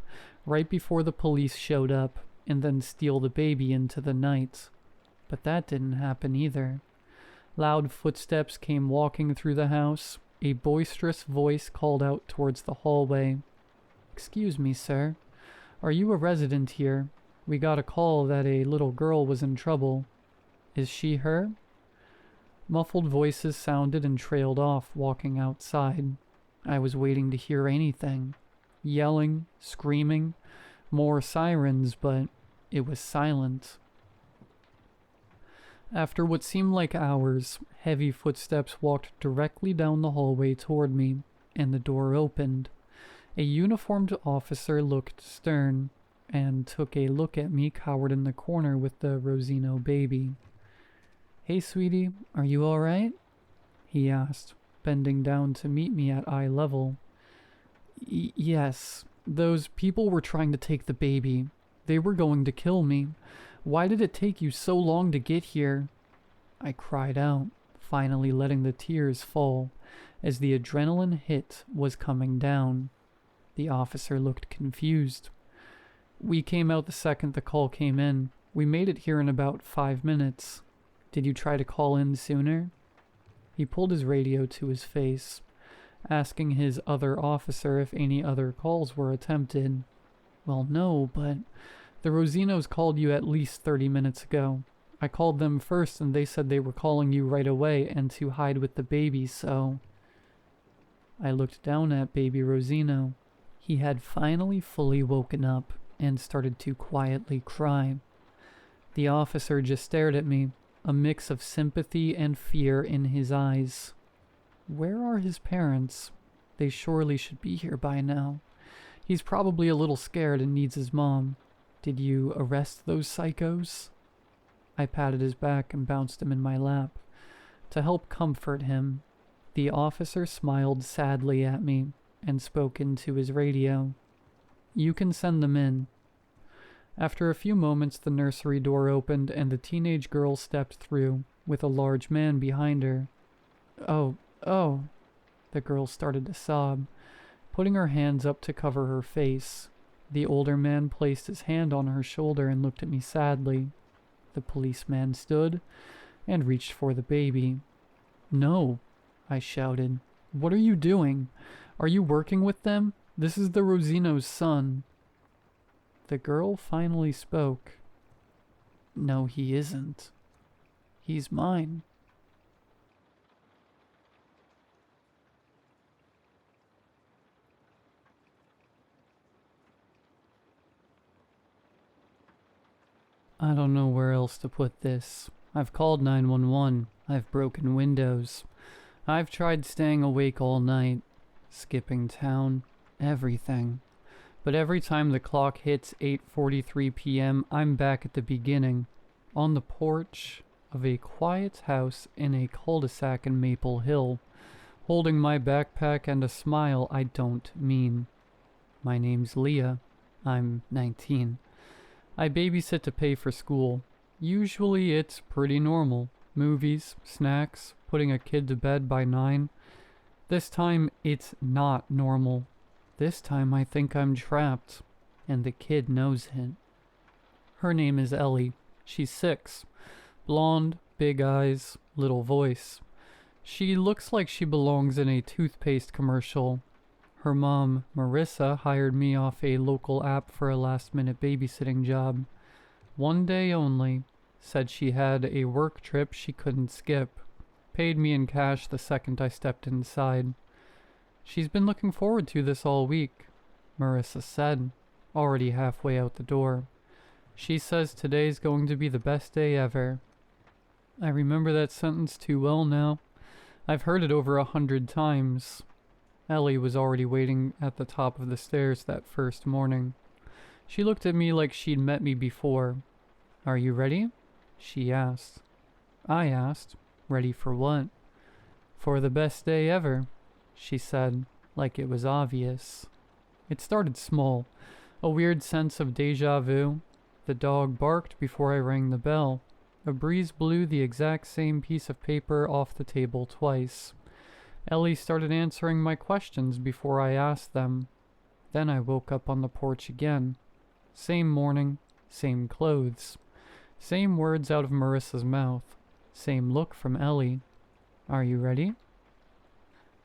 S1: right before the police showed up, and then steal the baby into the night. But that didn't happen either. Loud footsteps came walking through the house. A boisterous voice called out towards the hallway. "Excuse me, sir. Are you a resident here? We got a call that a little girl was in trouble. Is she her?" Muffled voices sounded and trailed off, walking outside. I was waiting to hear anything. Yelling, screaming, more sirens, but it was silent. After what seemed like hours, heavy footsteps walked directly down the hallway toward me, and the door opened. A uniformed officer looked stern, and took a look at me cowered in the corner with the Rosino baby. "Hey, sweetie, are you all right?" he asked, bending down to meet me at eye level. Yes, those people were trying to take the baby. They were going to kill me. Why did it take you so long to get here?" I cried out, finally letting the tears fall, as the adrenaline hit was coming down. The officer looked confused. "We came out the second the call came in. We made it here in about 5 minutes. Did you try to call in sooner?" He pulled his radio to his face, asking his other officer if any other calls were attempted. Well, no, but the Rosinos called you at least 30 minutes ago. I called them first and they said they were calling you right away and to hide with the baby, so... I looked down at baby Rosino. He had finally fully woken up and started to quietly cry. The officer just stared at me, a mix of sympathy and fear in his eyes. Where are his parents? They surely should be here by now. He's probably a little scared and needs his mom. Did you arrest those psychos? I patted his back and bounced him in my lap. To help comfort him, the officer smiled sadly at me and spoke into his radio. You can send them in. After a few moments, the nursery door opened and the teenage girl stepped through, with a large man behind her. Oh, the girl started to sob, putting her hands up to cover her face. The older man placed his hand on her shoulder and looked at me sadly. The policeman stood and reached for the baby. No, I shouted. What are you doing? Are you working with them? This is the Rosino's son. The girl finally spoke. No, he isn't. He's mine. I don't know where else to put this. I've called 911. I've broken windows. I've tried staying awake all night, skipping town, everything. But every time the clock hits 8:43 p.m., I'm back at the beginning, on the porch of a quiet house in a cul-de-sac in Maple Hill, holding my backpack and a smile I don't mean. My name's Leah. I'm 19. I babysit to pay for school. Usually it's pretty normal. Movies, snacks, putting a kid to bed by 9. This time it's not normal. This time I think I'm trapped, and the kid knows it. Her name is Ellie. She's 6. Blonde, big eyes, little voice. She looks like she belongs in a toothpaste commercial. Her mom, Marissa, hired me off a local app for a last-minute babysitting job. One day only. Said she had a work trip she couldn't skip. Paid me in cash the second I stepped inside. She's been looking forward to this all week, Marissa said, already halfway out the door. She says today's going to be the best day ever. I remember that sentence too well now. I've heard it over 100 times. Ellie was already waiting at the top of the stairs that first morning. She looked at me like she'd met me before. Are you ready? She asked. I asked, ready for what? For the best day ever, she said, like it was obvious. It started small, a weird sense of déjà vu. The dog barked before I rang the bell. A breeze blew the exact same piece of paper off the table twice. Ellie started answering my questions before I asked them. Then I woke up on the porch again. Same morning, same clothes. Same words out of Marissa's mouth. Same look from Ellie. Are you ready?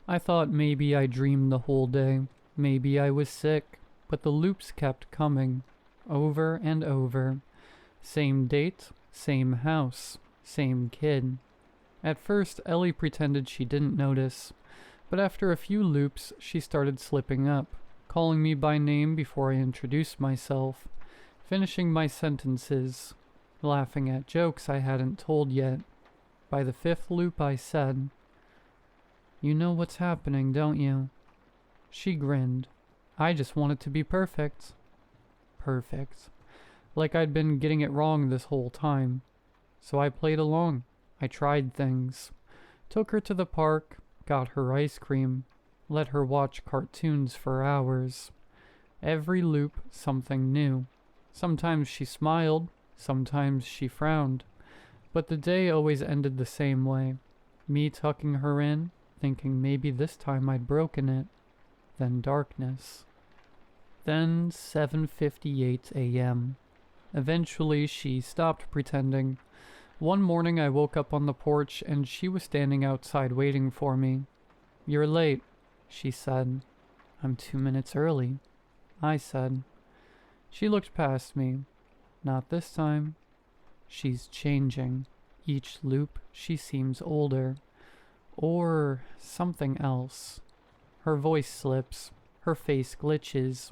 S1: I thought maybe I dreamed the whole day. Maybe I was sick. But the loops kept coming. Over and over. Same date, same house, same kid. At first, Ellie pretended she didn't notice, but after a few loops, she started slipping up, calling me by name before I introduced myself, finishing my sentences, laughing at jokes I hadn't told yet. By the 5th loop, I said, "You know what's happening, don't you?" She grinned. I just want it to be perfect. Perfect. Like I'd been getting it wrong this whole time. So I played along. I tried things. Took her to the park, got her ice cream, let her watch cartoons for hours. Every loop, something new. Sometimes she smiled, sometimes she frowned. But the day always ended the same way. Me tucking her in, thinking maybe this time I'd broken it. Then darkness. Then 7:58 a.m. Eventually she stopped pretending. One morning I woke up on the porch and she was standing outside waiting for me. "You're late," she said. "I'm 2 minutes early," I said. She looked past me. Not this time. She's changing. Each loop, she seems older. Or something else. Her voice slips. Her face glitches.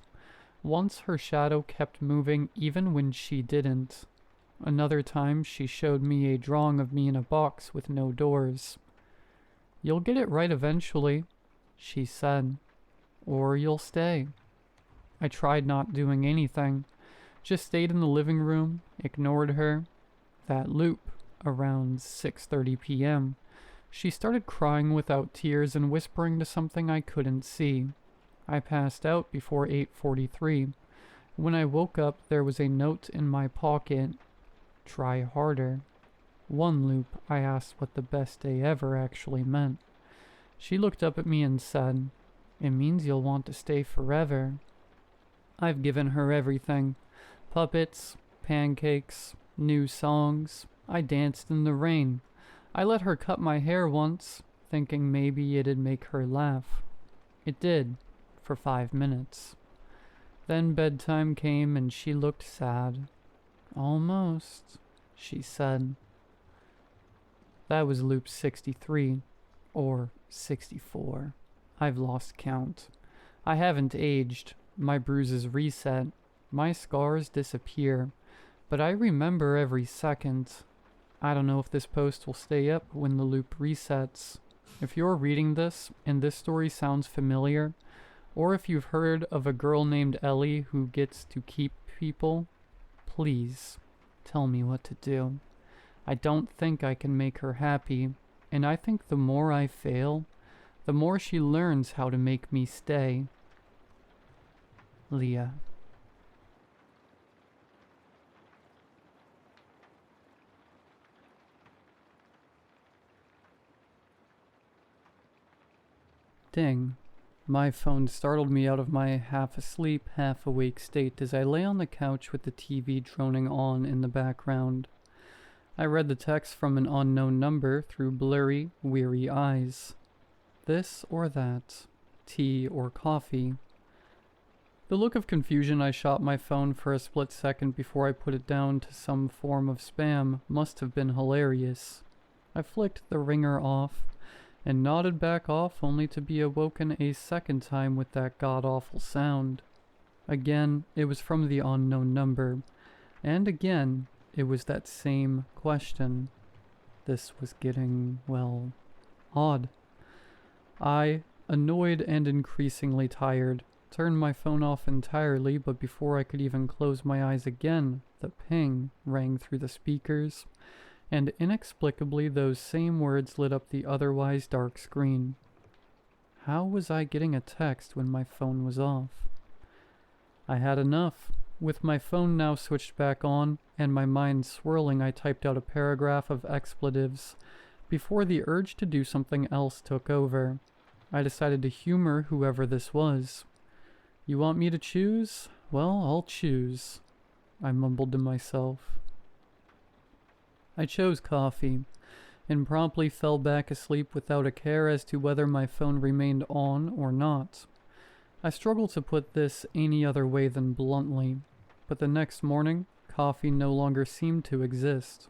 S1: Once her shadow kept moving even when she didn't. Another time she showed me a drawing of me in a box with no doors. "You'll get it right eventually," she said. "Or you'll stay." I tried not doing anything. Just stayed in the living room, ignored her. That loop, around 6:30 p.m., she started crying without tears and whispering to something I couldn't see. I passed out before 8:43. When I woke up, there was a note in my pocket. "Try harder." One loop, I asked what the best day ever actually meant. She looked up at me and said, "It means you'll want to stay forever." I've given her everything. Puppets, pancakes, new songs. I danced in the rain. I let her cut my hair once, thinking maybe it'd make her laugh. It did, for 5 minutes. Then bedtime came and she looked sad. "Almost," she said. That was loop 63, or 64. I've lost count. I haven't aged. My bruises reset. My scars disappear. But I remember every second. I don't know if this post will stay up when the loop resets. If you're reading this and this story sounds familiar, or if you've heard of a girl named Ellie who gets to keep people, please tell me what to do. I don't think I can make her happy, and I think the more I fail, the more she learns how to make me stay. Leah. Ding. My phone startled me out of my half-asleep, half-awake state as I lay on the couch with the TV droning on in the background. I read the text from an unknown number through blurry, weary eyes. This or that. Tea or coffee. The look of confusion I shot my phone for a split second before I put it down to some form of spam must have been hilarious. I flicked the ringer off and nodded back off only to be awoken a second time with that god-awful sound. Again, it was from the unknown number, and again, it was that same question. This was getting, well, odd. I, annoyed and increasingly tired, turned my phone off entirely, but before I could even close my eyes again, the ping rang through the speakers, and inexplicably those same words lit up the otherwise dark screen. How was I getting a text when my phone was off? I had enough. With my phone now switched back on, and my mind swirling, I typed out a paragraph of expletives before the urge to do something else took over. I decided to humor whoever this was. "You want me to choose? Well, I'll choose," I mumbled to myself. I chose coffee, and promptly fell back asleep without a care as to whether my phone remained on or not. I struggled to put this any other way than bluntly, but the next morning, coffee no longer seemed to exist.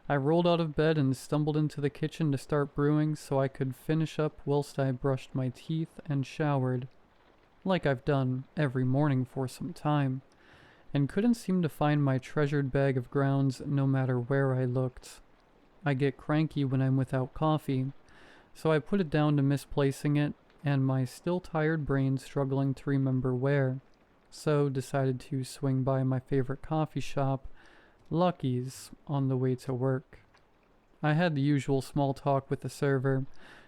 S1: I rolled out of bed and stumbled into the kitchen to start brewing so I could finish up whilst I brushed my teeth and showered, like I've done every morning for some time, and couldn't seem to find my treasured bag of grounds no matter where I looked. I get cranky when I'm without coffee, so I put it down to misplacing it and my still tired brain struggling to remember where, so decided to swing by my favorite coffee shop, Lucky's, on the way to work. I had the usual small talk with the server,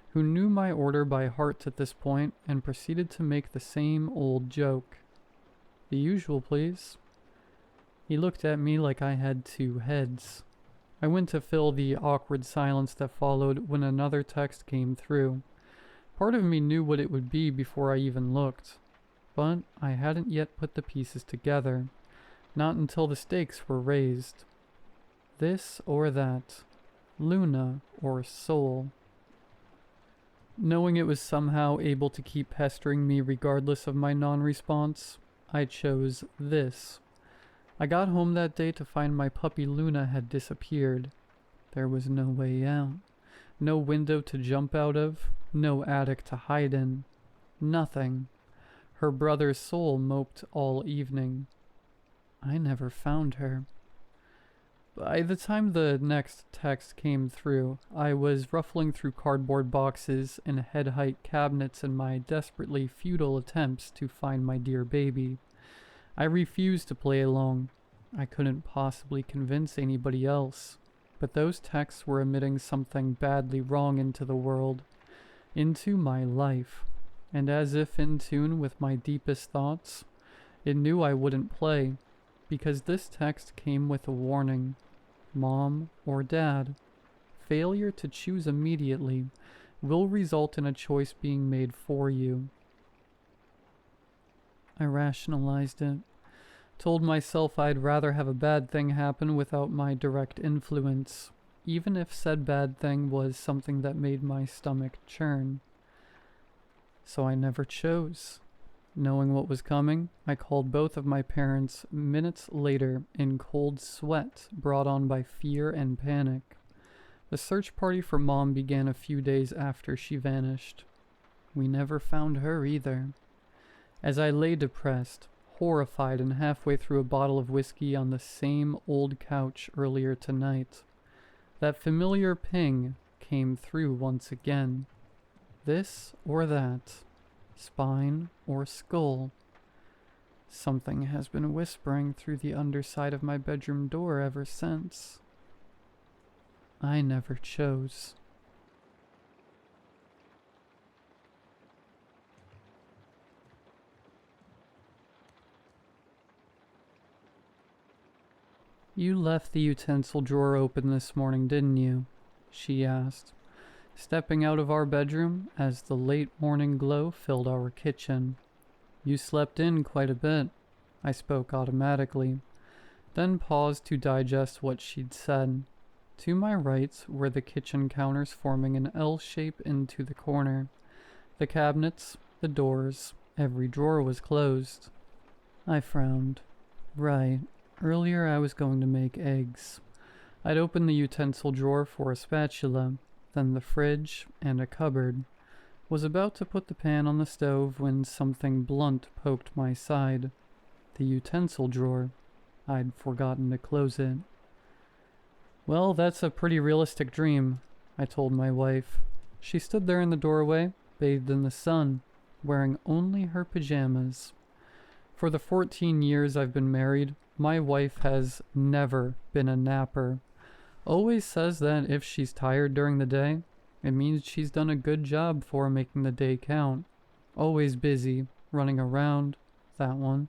S1: who knew my order by heart at this point and proceeded to make the same old joke. "The usual, please." He looked at me like I had two heads. I went to fill the awkward silence that followed when another text came through. Part of me knew what it would be before I even looked, but I hadn't yet put the pieces together. Not until the stakes were raised. This or that. Luna or Soul. Knowing it was somehow able to keep pestering me regardless of my non-response, I chose this I got home that day to find my puppy Luna had disappeared. There was no way out. No window to jump out of. No attic to hide in. Nothing. Her brother's soul moped all evening. I never found her. By the time the next text came through, I was ruffling through cardboard boxes and head-height cabinets in my desperately futile attempts to find my dear baby. I refused to play along. I couldn't possibly convince anybody else. But those texts were emitting something badly wrong into the world, into my life. And as if in tune with my deepest thoughts, it knew I wouldn't play, because this text came with a warning. Mom or Dad, failure to choose immediately will result in a choice being made for you. I rationalized it, told myself I'd rather have a bad thing happen without my direct influence, even if said bad thing was something that made my stomach churn. So I never chose. Knowing what was coming, I called both of my parents minutes later in cold sweat brought on by fear and panic. The search party for Mom began a few days after she vanished. We never found her either. As I lay depressed, horrified and halfway through a bottle of whiskey on the same old couch earlier tonight, that familiar ping came through once again. This or that. Spine or skull. Something has been whispering through the underside of my bedroom door ever since. I never chose. You left the utensil drawer open this morning, didn't you? She asked, stepping out of our bedroom as the late morning glow filled our kitchen. You slept in quite a bit, I spoke automatically, then paused to digest what she'd said. To my right were the kitchen counters forming an L shape into the corner. The cabinets, the doors, every drawer was closed. I frowned. Right, earlier I was going to make eggs. I'd opened the utensil drawer for a spatula, then the fridge, and a cupboard. Was about to put the pan on the stove when something blunt poked my side. The utensil drawer. I'd forgotten to close it. Well, that's a pretty realistic dream, I told my wife. She stood there in the doorway, bathed in the sun, wearing only her pajamas. For the 14 years I've been married, my wife has never been a napper. Always says that if she's tired during the day, it means she's done a good job for making the day count. Always busy, running around, that one.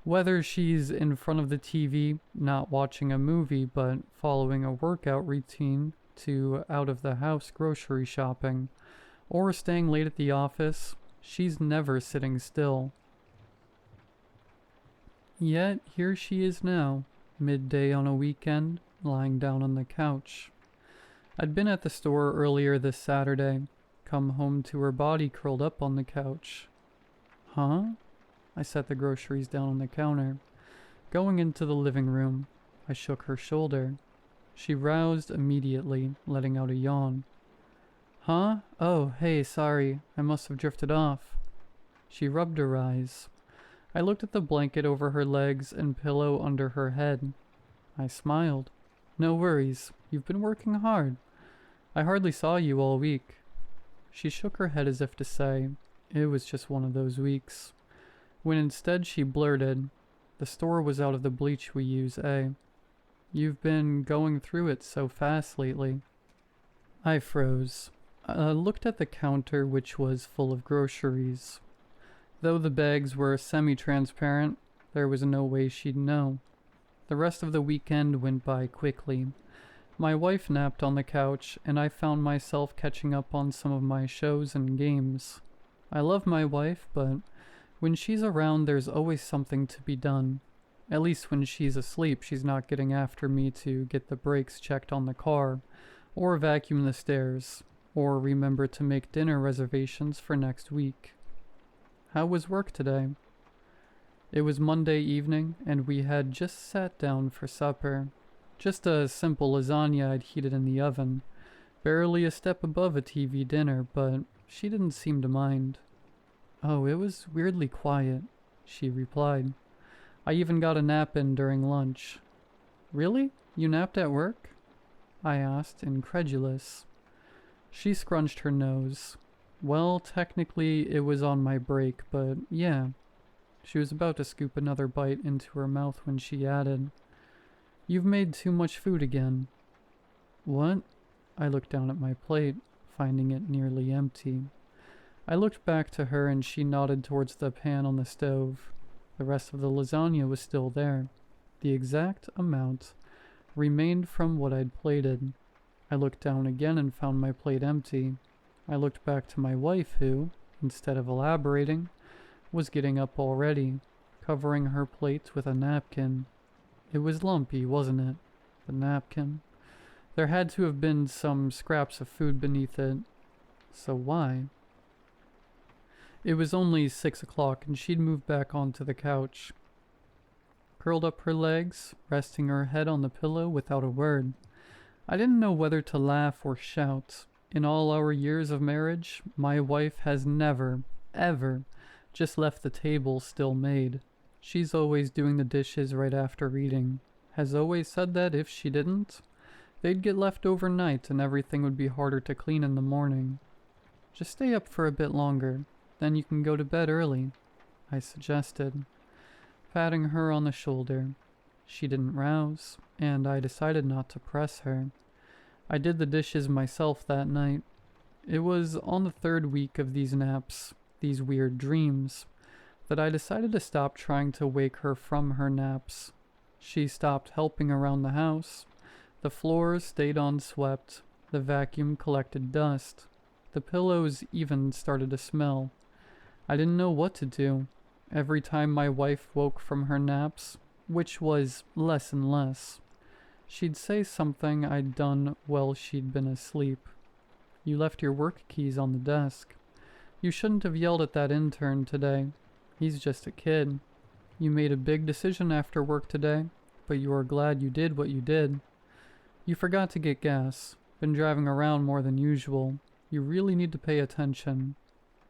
S1: Whether she's in front of the TV, not watching a movie, but following a workout routine to out-of-the-house grocery shopping, or staying late at the office, she's never sitting still. Yet here she is now, midday on a weekend, lying down on the couch. I'd been at the store earlier this Saturday, come home to her body curled up on the couch. Huh? I set the groceries down on the counter. Going into the living room, I shook her shoulder. She roused immediately, letting out a yawn. Huh? Oh, hey, sorry. I must have drifted off. She rubbed her eyes. I looked at the blanket over her legs and pillow under her head. I smiled. No worries. You've been working hard. I hardly saw you all week. She shook her head as if to say, it was just one of those weeks. When instead she blurted, the store was out of the bleach we use, eh? You've been going through it so fast lately. I froze. Looked at the counter, which was full of groceries. Though the bags were semi-transparent, there was no way she'd know. The rest of the weekend went by quickly. My wife napped on the couch, and I found myself catching up on some of my shows and games. I love my wife, but when she's around, there's always something to be done. At least when she's asleep, she's not getting after me to get the brakes checked on the car, or vacuum the stairs, or remember to make dinner reservations for next week. How was work today? It was Monday evening, and we had just sat down for supper. Just a simple lasagna I'd heated in the oven. Barely a step above a TV dinner, but she didn't seem to mind. "Oh, it was weirdly quiet," she replied. "I even got a nap in during lunch." "Really? You napped at work?" I asked, incredulous. She scrunched her nose. "Well, technically it was on my break, but yeah." She was about to scoop another bite into her mouth when she added, "You've made too much food again." "What?" I looked down at my plate, finding it nearly empty. I looked back to her and she nodded towards the pan on the stove. The rest of the lasagna was still there. The exact amount remained from what I'd plated. I looked down again and found my plate empty. I looked back to my wife who, instead of elaborating, was getting up already, covering her plate with a napkin. It was lumpy, wasn't it? The napkin. There had to have been some scraps of food beneath it. So why? It was only 6 o'clock and she'd moved back onto the couch, curled up her legs, resting her head on the pillow without a word. I didn't know whether to laugh or shout. In all our years of marriage, my wife has never, ever, just left the table still made. She's always doing the dishes right after eating. Has always said that if she didn't, they'd get left overnight and everything would be harder to clean in the morning. "Just stay up for a bit longer, then you can go to bed early," I suggested, patting her on the shoulder. She didn't rouse, and I decided not to press her. I did the dishes myself that night. It was on the 3rd week of these naps, these weird dreams, that I decided to stop trying to wake her from her naps. She stopped helping around the house. The floors stayed unswept. The vacuum collected dust. The pillows even started to smell. I didn't know what to do. Every time my wife woke from her naps, which was less and less, she'd say something I'd done while she'd been asleep. "You left your work keys on the desk. You shouldn't have yelled at that intern today. He's just a kid. You made a big decision after work today, but you are glad you did what you did. You forgot to get gas. Been driving around more than usual. You really need to pay attention.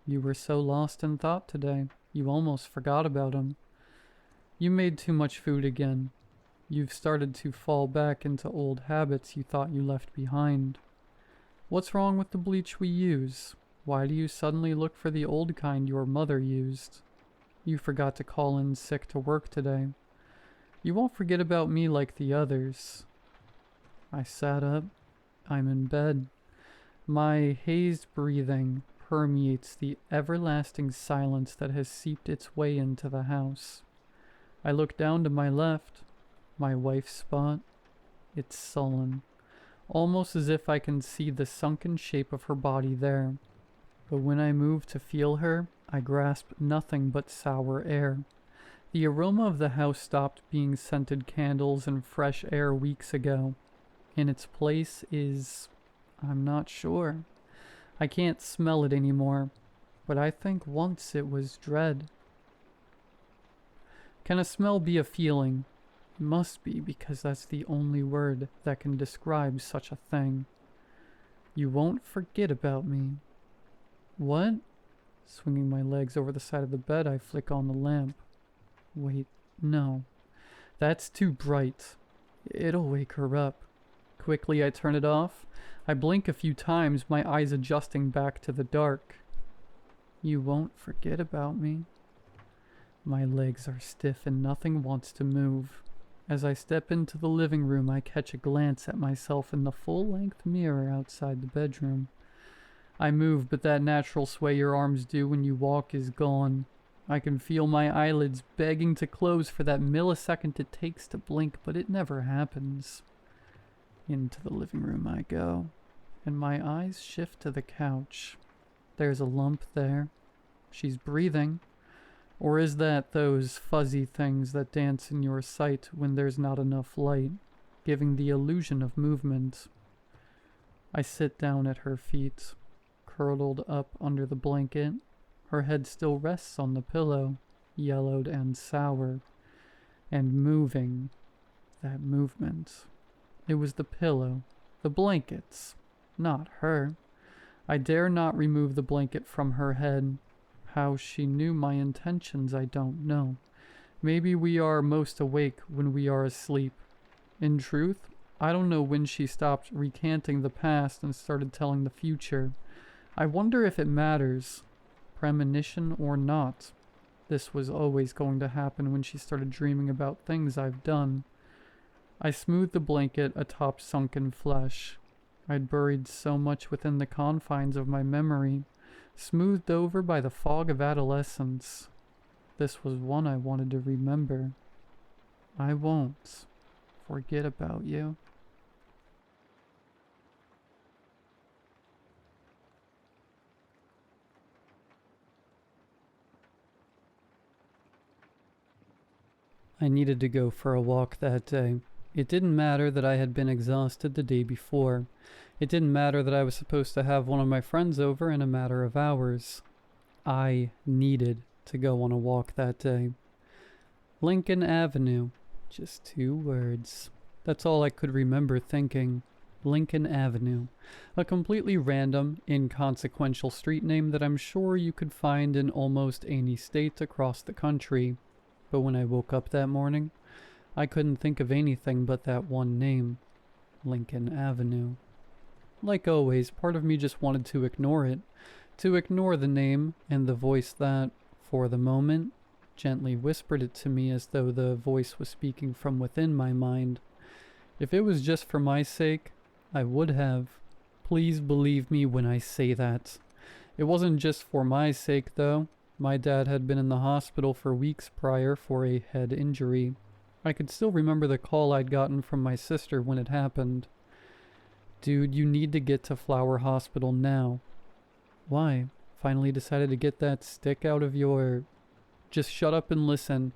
S1: You were so lost in thought today, you almost forgot about him. You made too much food again. You've started to fall back into old habits you thought you left behind. What's wrong with the bleach we use? Why do you suddenly look for the old kind your mother used? You forgot to call in sick to work today. You won't forget about me like the others." I sat up. I'm in bed. My hazed breathing permeates the everlasting silence that has seeped its way into the house. I look down to my left. My wife's spot. It's sullen, almost as if I can see the sunken shape of her body there. But when I move to feel her, I grasp nothing but sour air. The aroma of the house stopped being scented candles and fresh air weeks ago. In its place is... I'm not sure. I can't smell it anymore, but I think once it was dread. Can a smell be a feeling? It must be, because that's the only word that can describe such a thing. You won't forget about me. What? Swinging my legs over the side of the bed, I flick on the lamp. Wait, no. That's too bright. It'll wake her up. Quickly, I turn it off. I blink a few times, my eyes adjusting back to the dark. You won't forget about me. My legs are stiff and nothing wants to move. As I step into the living room, I catch a glance at myself in the full-length mirror outside the bedroom. I move, but that natural sway your arms do when you walk is gone. I can feel my eyelids begging to close for that millisecond it takes to blink, but it never happens. Into the living room I go, and my eyes shift to the couch. There's a lump there. She's breathing. Or is that those fuzzy things that dance in your sight when there's not enough light, giving the illusion of movement? I sit down at her feet, curled up under the blanket. Her head still rests on the pillow. yellowed and sour, and moving. That movement. It was the pillow, the blankets, not her. I dare not remove the blanket from her head. How she knew my intentions, I don't know. Maybe we are most awake when we are asleep. In truth, I don't know when she stopped recanting the past and started telling the future. I wonder if it matters, premonition or not. This was always going to happen when she started dreaming about things I've done. I smoothed the blanket atop sunken flesh. I'd buried so much within the confines of my memory, smoothed over by the fog of adolescence. This was one I wanted to remember. I won't forget about you. I needed to go for a walk that day. It didn't matter that I had been exhausted the day before. It didn't matter that I was supposed to have one of my friends over in a matter of hours. I needed to go on a walk that day. Lincoln Avenue. Just 2 words. That's all I could remember thinking. Lincoln Avenue. A completely random, inconsequential street name that I'm sure you could find in almost any state across the country. But when I woke up that morning, I couldn't think of anything but that one name. Lincoln Avenue. Like always, part of me just wanted to ignore it. To ignore the name and the voice that, for the moment, gently whispered it to me as though the voice was speaking from within my mind. If it was just for my sake, I would have. Please believe me when I say that. It wasn't just for my sake, though. My dad had been in the hospital for weeks prior for a head injury. I could still remember the call I'd gotten from my sister when it happened. Dude, you need to get to Flower Hospital now. Why? Finally decided to get that stick out of your... Just shut up and listen.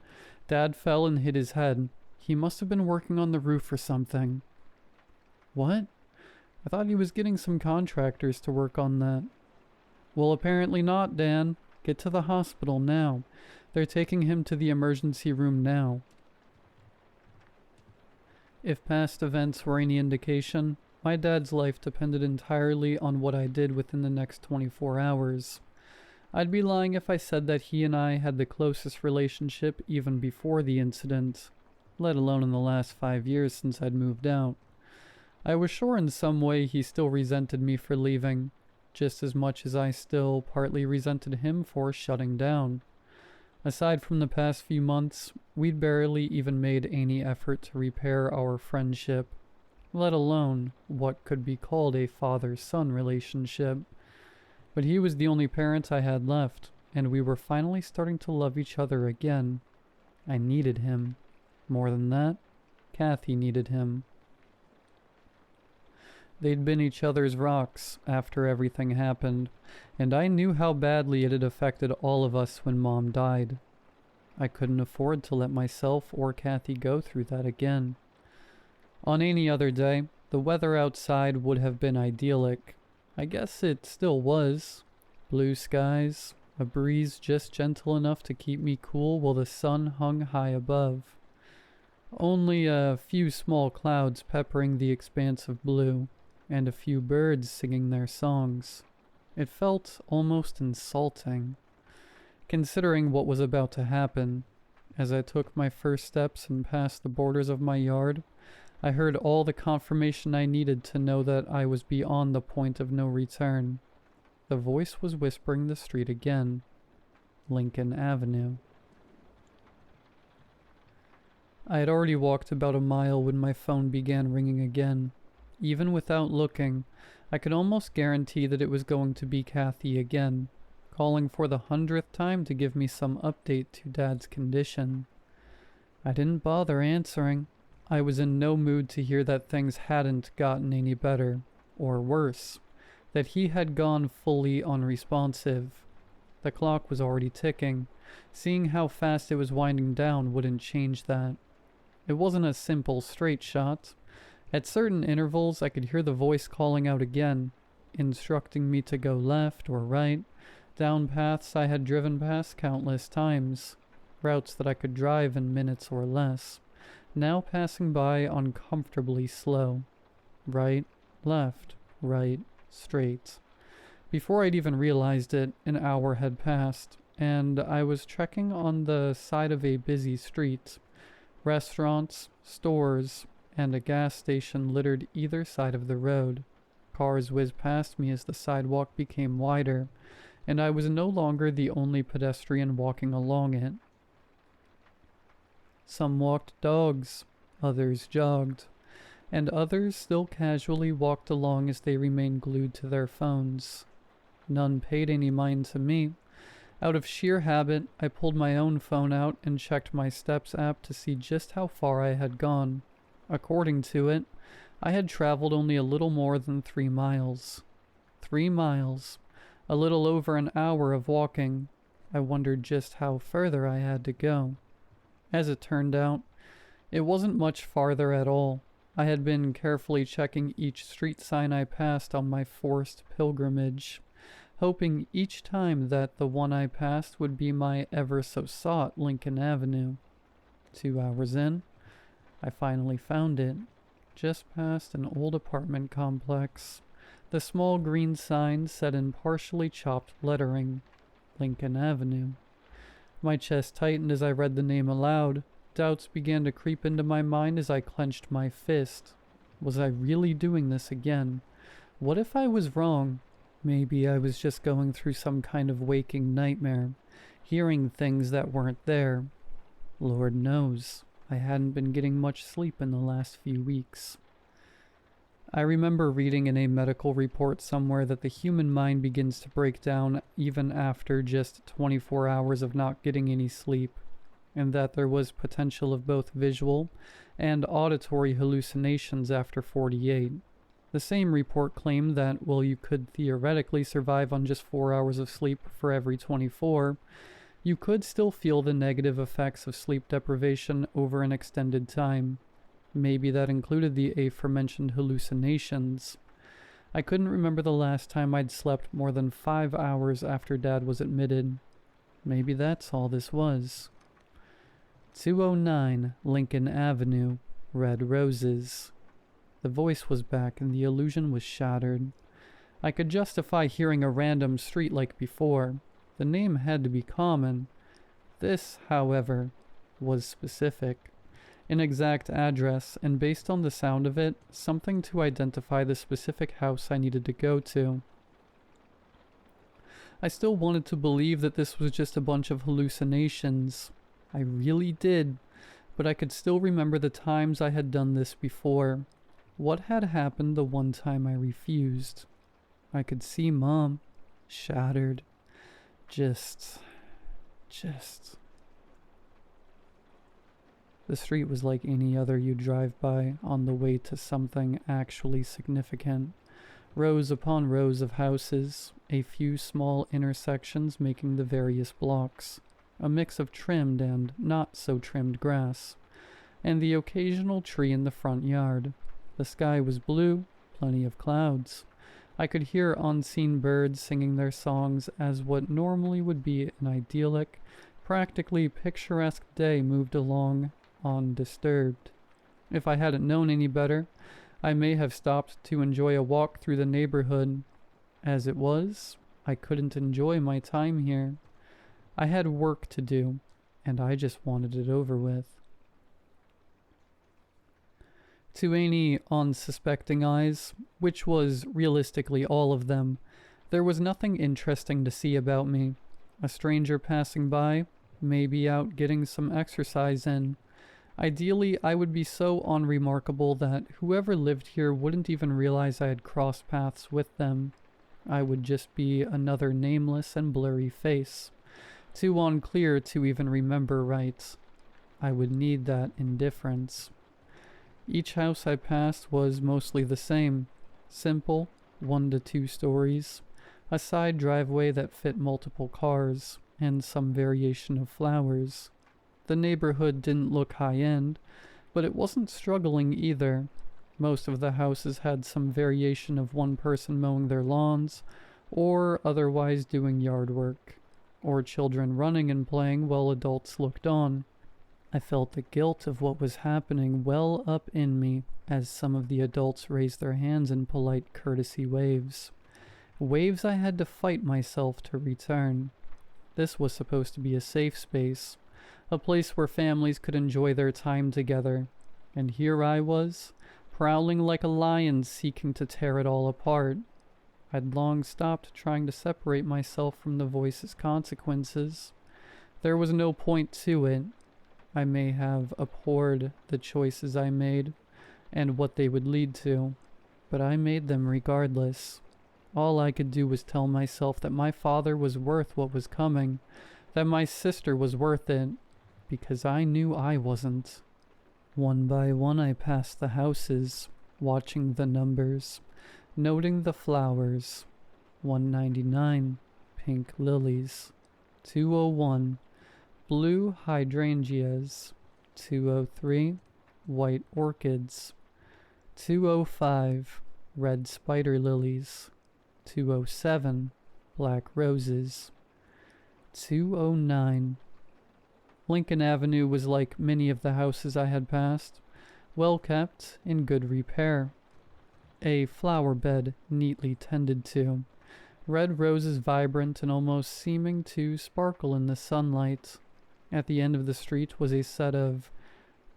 S1: Dad fell and hit his head. He must have been working on the roof or something. What? I thought he was getting some contractors to work on that. Well, apparently not, Dan. Get to the hospital now. They're taking him to the emergency room now. If past events were any indication, my dad's life depended entirely on what I did within the next 24 hours. I'd be lying if I said that he and I had the closest relationship even before the incident, let alone in the last 5 years since I'd moved out. I was sure in some way he still resented me for leaving, just as much as I still partly resented him for shutting down. Aside from the past few months, we'd barely even made any effort to repair our friendship, let alone what could be called a father-son relationship. But he was the only parent I had left, and we were finally starting to love each other again. I needed him. More than that, Kathy needed him. They'd been each other's rocks after everything happened, and I knew how badly it had affected all of us when Mom died. I couldn't afford to let myself or Kathy go through that again. On any other day, the weather outside would have been idyllic. I guess it still was. Blue skies, a breeze just gentle enough to keep me cool while the sun hung high above. Only a few small clouds peppering the expanse of blue, and a few birds singing their songs. It felt almost insulting, considering what was about to happen. As I took my first steps and passed the borders of my yard, I heard all the confirmation I needed to know that I was beyond the point of no return. The voice was whispering the street again. Lincoln Avenue. I had already walked about a mile when my phone began ringing again. Even without looking, I could almost guarantee that it was going to be Kathy again, calling for the 100th time to give me some update to Dad's condition. I didn't bother answering. I was in no mood to hear that things hadn't gotten any better, or worse, that he had gone fully unresponsive. The clock was already ticking. Seeing how fast it was winding down wouldn't change that. It wasn't a simple straight shot. At certain intervals, I could hear the voice calling out again, instructing me to go left or right, down paths I had driven past countless times. routes that I could drive in minutes or less, now passing by uncomfortably slow. Right, left, right, straight. Before I'd even realized it, an hour had passed, and I was trekking on the side of a busy street. Restaurants, stores, and a gas station littered either side of the road. Cars whizzed past me as the sidewalk became wider, and I was no longer the only pedestrian walking along it. Some walked dogs, others jogged, and others still casually walked along as they remained glued to their phones. None paid any mind to me. Out of sheer habit, I pulled my own phone out and checked my Steps app to see just how far I had gone. According to it, I had traveled only a little more than 3 miles. 3 miles. A little over an hour of walking. I wondered just how further I had to go. As it turned out, it wasn't much farther at all. I had been carefully checking each street sign I passed on my forced pilgrimage, hoping each time that the one I passed would be my ever-so-sought Lincoln Avenue. 2 hours in, I finally found it, just past an old apartment complex. The small green sign said in partially chopped lettering, Lincoln Avenue. My chest tightened as I read the name aloud. Doubts began to creep into my mind as I clenched my fist. Was I really doing this again? What if I was wrong? Maybe I was just going through some kind of waking nightmare, hearing things that weren't there. Lord knows, I hadn't been getting much sleep in the last few weeks. I remember reading in a medical report somewhere that the human mind begins to break down even after just 24 hours of not getting any sleep, and that there was potential of both visual and auditory hallucinations after 48. The same report claimed that while you could theoretically survive on just 4 hours of sleep for every 24, you could still feel the negative effects of sleep deprivation over an extended time. Maybe that included the aforementioned hallucinations. I couldn't remember the last time I'd slept more than 5 hours after Dad was admitted. Maybe that's all this was. 209 Lincoln Avenue, Red Roses. The voice was back and the illusion was shattered. I could justify hearing a random street like before. The name had to be common. This, however, was specific. An exact address, and based on the sound of it, something to identify the specific house I needed to go to. I still wanted to believe that this was just a bunch of hallucinations. I really did, but I could still remember the times I had done this before. What had happened the one time I refused? I could see Mom, shattered. Just. The street was like any other you drive by on the way to something actually significant. Rows upon rows of houses, a few small intersections making the various blocks, a mix of trimmed and not so trimmed grass, and the occasional tree in the front yard. The sky was blue, plenty of clouds. I could hear unseen birds singing their songs as what normally would be an idyllic, practically picturesque day moved along undisturbed. If I hadn't known any better, I may have stopped to enjoy a walk through the neighborhood. As it was, I couldn't enjoy my time here. I had work to do, and I just wanted it over with. To any unsuspecting eyes, which was realistically all of them, there was nothing interesting to see about me. A stranger passing by, maybe out getting some exercise in. Ideally, I would be so unremarkable that whoever lived here wouldn't even realize I had crossed paths with them. I would just be another nameless and blurry face, too unclear to even remember right. I would need that indifference. Each house I passed was mostly the same. Simple, 1 to 2 stories, a side driveway that fit multiple cars, and some variation of flowers. The neighborhood didn't look high-end, but it wasn't struggling either. Most of the houses had some variation of one person mowing their lawns, or otherwise doing yard work. or children running and playing while adults looked on. I felt the guilt of what was happening well up in me as some of the adults raised their hands in polite courtesy waves. Waves I had to fight myself to return. This was supposed to be a safe space, a place where families could enjoy their time together, and here I was, prowling like a lion seeking to tear it all apart. I'd long stopped trying to separate myself from the voice's consequences. There was no point to it. I may have abhorred the choices I made and what they would lead to, but I made them regardless. All I could do was tell myself that my father was worth what was coming, that my sister was worth it, because I knew I wasn't. One by one I passed the houses, watching the numbers, noting the flowers. 199, pink lilies. 201, blue hydrangeas. 203, white orchids. 205, red spider lilies. 207, black roses. 209. Lincoln Avenue was like many of the houses I had passed, well kept, in good repair. A flower bed neatly tended to, red roses vibrant and almost seeming to sparkle in the sunlight. At the end of the street was a set of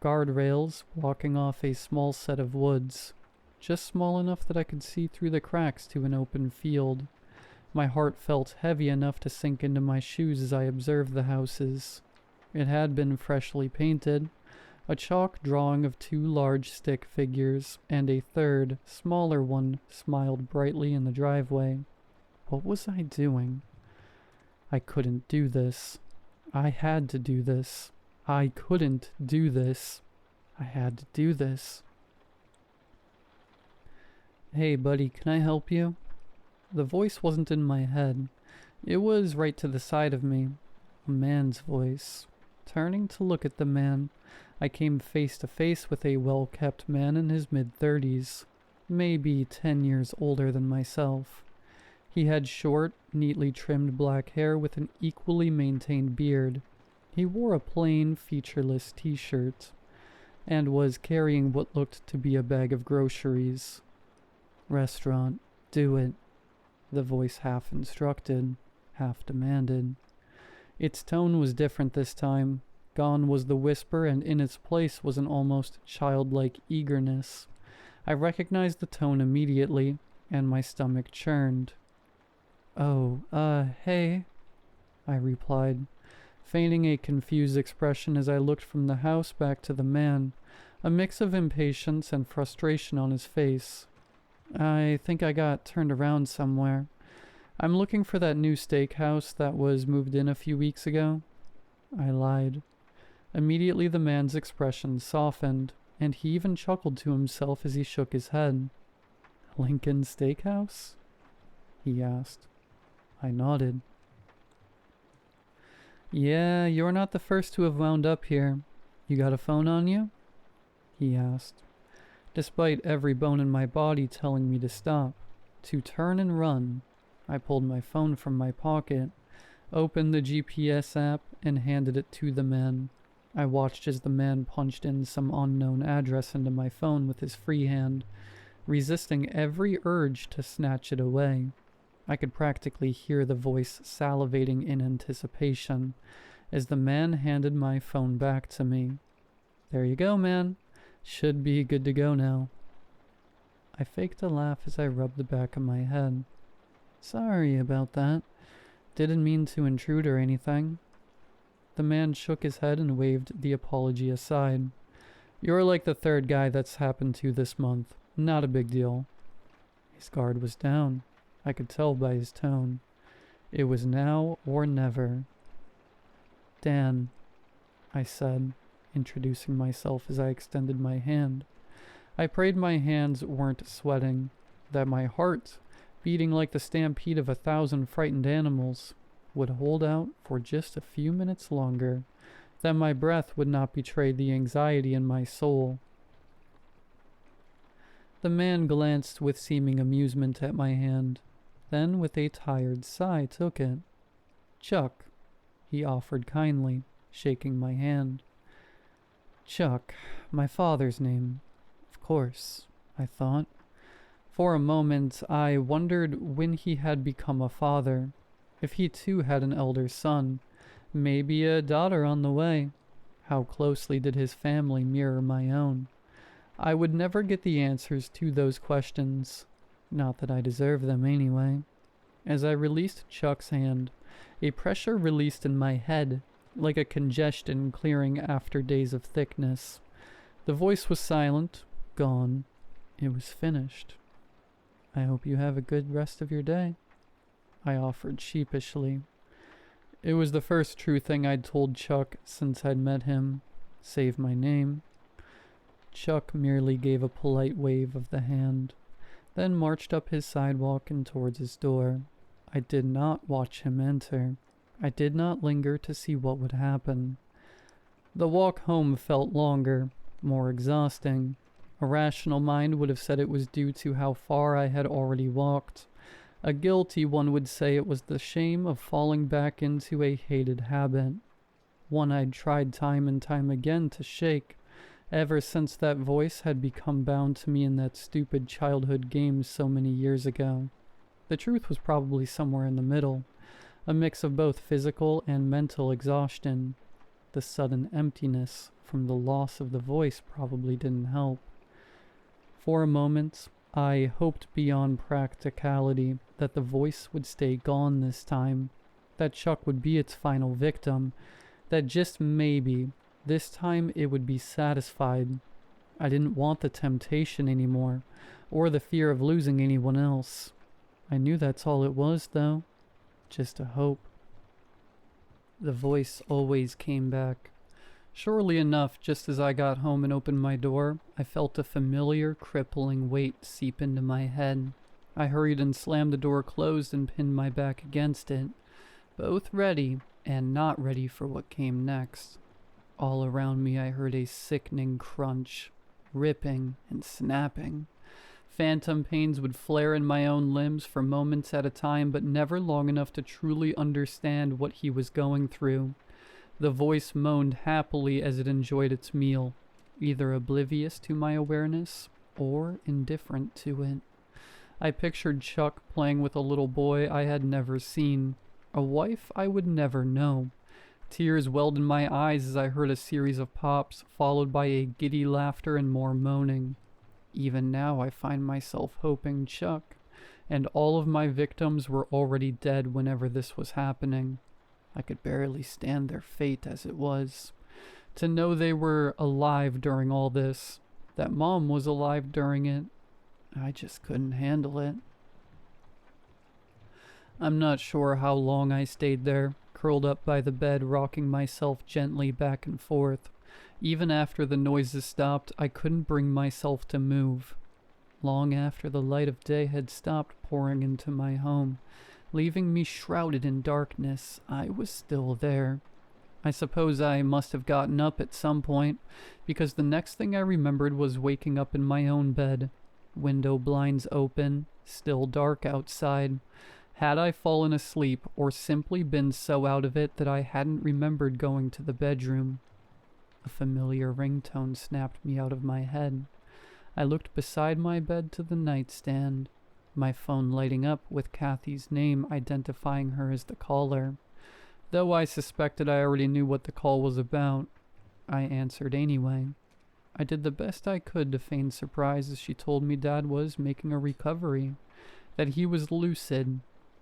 S1: guardrails blocking off a small set of woods, just small enough that I could see through the cracks to an open field. My heart felt heavy enough to sink into my shoes as I observed the houses. It had been freshly painted, a chalk drawing of 2 large stick figures, and a third, smaller one smiled brightly in the driveway. What was I doing? I couldn't do this. I had to do this. I couldn't do this. I had to do this. Hey buddy, can I help you? The voice wasn't in my head. It was right to the side of me. A man's voice. Turning to look at the man, I came face to face with a well-kept man in his mid-30s, maybe 10 years older than myself. He had short, neatly trimmed black hair with an equally maintained beard. He wore a plain, featureless t-shirt, and was carrying what looked to be a bag of groceries. "Restaurant, do it," the voice half instructed, half demanded. Its tone was different this time. Gone was the whisper, and in its place was an almost childlike eagerness. I recognized the tone immediately, and my stomach churned. "Oh, hey," I replied, feigning a confused expression as I looked from the house back to the man, a mix of impatience and frustration on his face. "I think I got turned around somewhere. I'm looking for that new steakhouse that was moved in a few weeks ago." I lied. Immediately the man's expression softened, and he even chuckled to himself as he shook his head. "Lincoln Steakhouse?" he asked. I nodded. "Yeah, you're not the first to have wound up here. You got a phone on you?" he asked, despite every bone in my body telling me to stop, to turn and run. I pulled my phone from my pocket, opened the GPS app, and handed it to the man. I watched as the man punched in some unknown address into my phone with his free hand, resisting every urge to snatch it away. I could practically hear the voice salivating in anticipation as the man handed my phone back to me. "There you go, man. Should be good to go now." I faked a laugh as I rubbed the back of my head. "Sorry about that. Didn't mean to intrude or anything." The man shook his head and waved the apology aside. "You're like the 3rd guy that's happened to this month. Not a big deal." His guard was down. I could tell by his tone. It was now or never. "Dan," I said, introducing myself as I extended my hand. I prayed my hands weren't sweating, that my heart, beating like the stampede of 1,000 frightened animals, would hold out for just a few minutes longer, that my breath would not betray the anxiety in my soul. The man glanced with seeming amusement at my hand, then with a tired sigh took it. "Chuck," he offered kindly, shaking my hand. Chuck, my father's name. Of course, I thought. For a moment, I wondered when he had become a father, if he too had an elder son, maybe a daughter on the way. How closely did his family mirror my own? I would never get the answers to those questions. Not that I deserve them anyway. As I released Chuck's hand, a pressure released in my head, like a congestion clearing after days of thickness. The voice was silent, gone. It was finished. I hope you have a good rest of your day, I offered sheepishly. It was the first true thing I'd told Chuck since I'd met him, save my name. Chuck merely gave a polite wave of the hand, then marched up his sidewalk and towards his door. I did not watch him enter. I did not linger to see what would happen. The walk home felt longer, more exhausting. A rational mind would have said it was due to how far I had already walked. A guilty one would say it was the shame of falling back into a hated habit. One I'd tried time and time again to shake, ever since that voice had become bound to me in that stupid childhood game so many years ago. The truth was probably somewhere in the middle, a mix of both physical and mental exhaustion. The sudden emptiness from the loss of the voice probably didn't help. For a moment, I hoped beyond practicality that the voice would stay gone this time, that Chuck would be its final victim, that just maybe, this time it would be satisfied. I didn't want the temptation anymore, or the fear of losing anyone else. I knew that's all it was, though. Just a hope. The voice always came back. Surely enough, just as I got home and opened my door, I felt a familiar, crippling weight seep into my head. I hurried and slammed the door closed and pinned my back against it, both ready and not ready for what came next. All around me I heard a sickening crunch, ripping and snapping. Phantom pains would flare in my own limbs for moments at a time, but never long enough to truly understand what he was going through. The voice moaned happily as it enjoyed its meal, either oblivious to my awareness or indifferent to it. I pictured Chuck playing with a little boy I had never seen, a wife I would never know. Tears welled in my eyes as I heard a series of pops, followed by a giddy laughter and more moaning. Even now I find myself hoping Chuck and all of my victims were already dead whenever this was happening. I could barely stand their fate as it was. To know they were alive during all this, that Mom was alive during it, I just couldn't handle it. I'm not sure how long I stayed there, curled up by the bed, rocking myself gently back and forth. Even after the noises stopped, I couldn't bring myself to move. Long after the light of day had stopped pouring into my home, leaving me shrouded in darkness, I was still there. I suppose I must have gotten up at some point, because the next thing I remembered was waking up in my own bed, window blinds open, still dark outside. Had I fallen asleep or simply been so out of it that I hadn't remembered going to the bedroom? A familiar ringtone snapped me out of my head. I looked beside my bed to the nightstand, my phone lighting up with Kathy's name identifying her as the caller. Though I suspected I already knew what the call was about, I answered anyway. I did the best I could to feign surprise as she told me Dad was making a recovery, that he was lucid.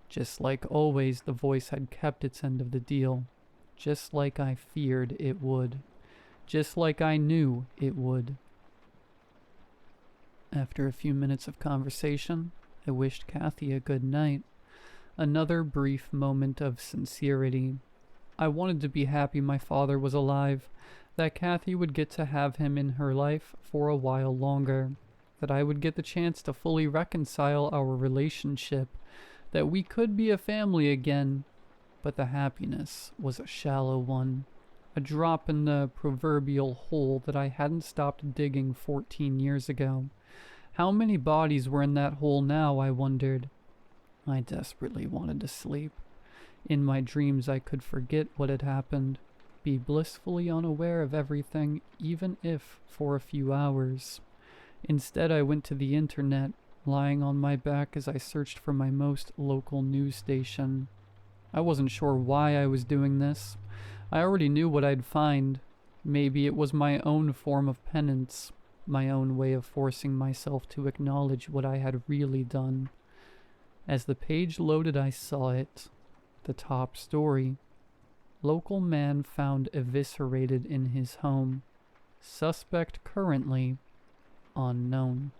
S1: Just like always, the voice had kept its end of the deal, just like I feared it would. Just like I knew it would. After a few minutes of conversation, I wished Kathy a good night. Another brief moment of sincerity. I wanted to be happy my father was alive, that Kathy would get to have him in her life for a while longer, that I would get the chance to fully reconcile our relationship, that we could be a family again, but the happiness was a shallow one. A drop in the proverbial hole that I hadn't stopped digging 14 years ago. How many bodies were in that hole now, I wondered. I desperately wanted to sleep. In my dreams, I could forget what had happened, be blissfully unaware of everything, even if for a few hours. Instead, I went to the internet, lying on my back as I searched for my most local news station. I wasn't sure why I was doing this. I already knew what I'd find. Maybe it was my own form of penance, my own way of forcing myself to acknowledge what I had really done. As the page loaded, I saw it. The top story. Local man found eviscerated in his home. Suspect currently unknown.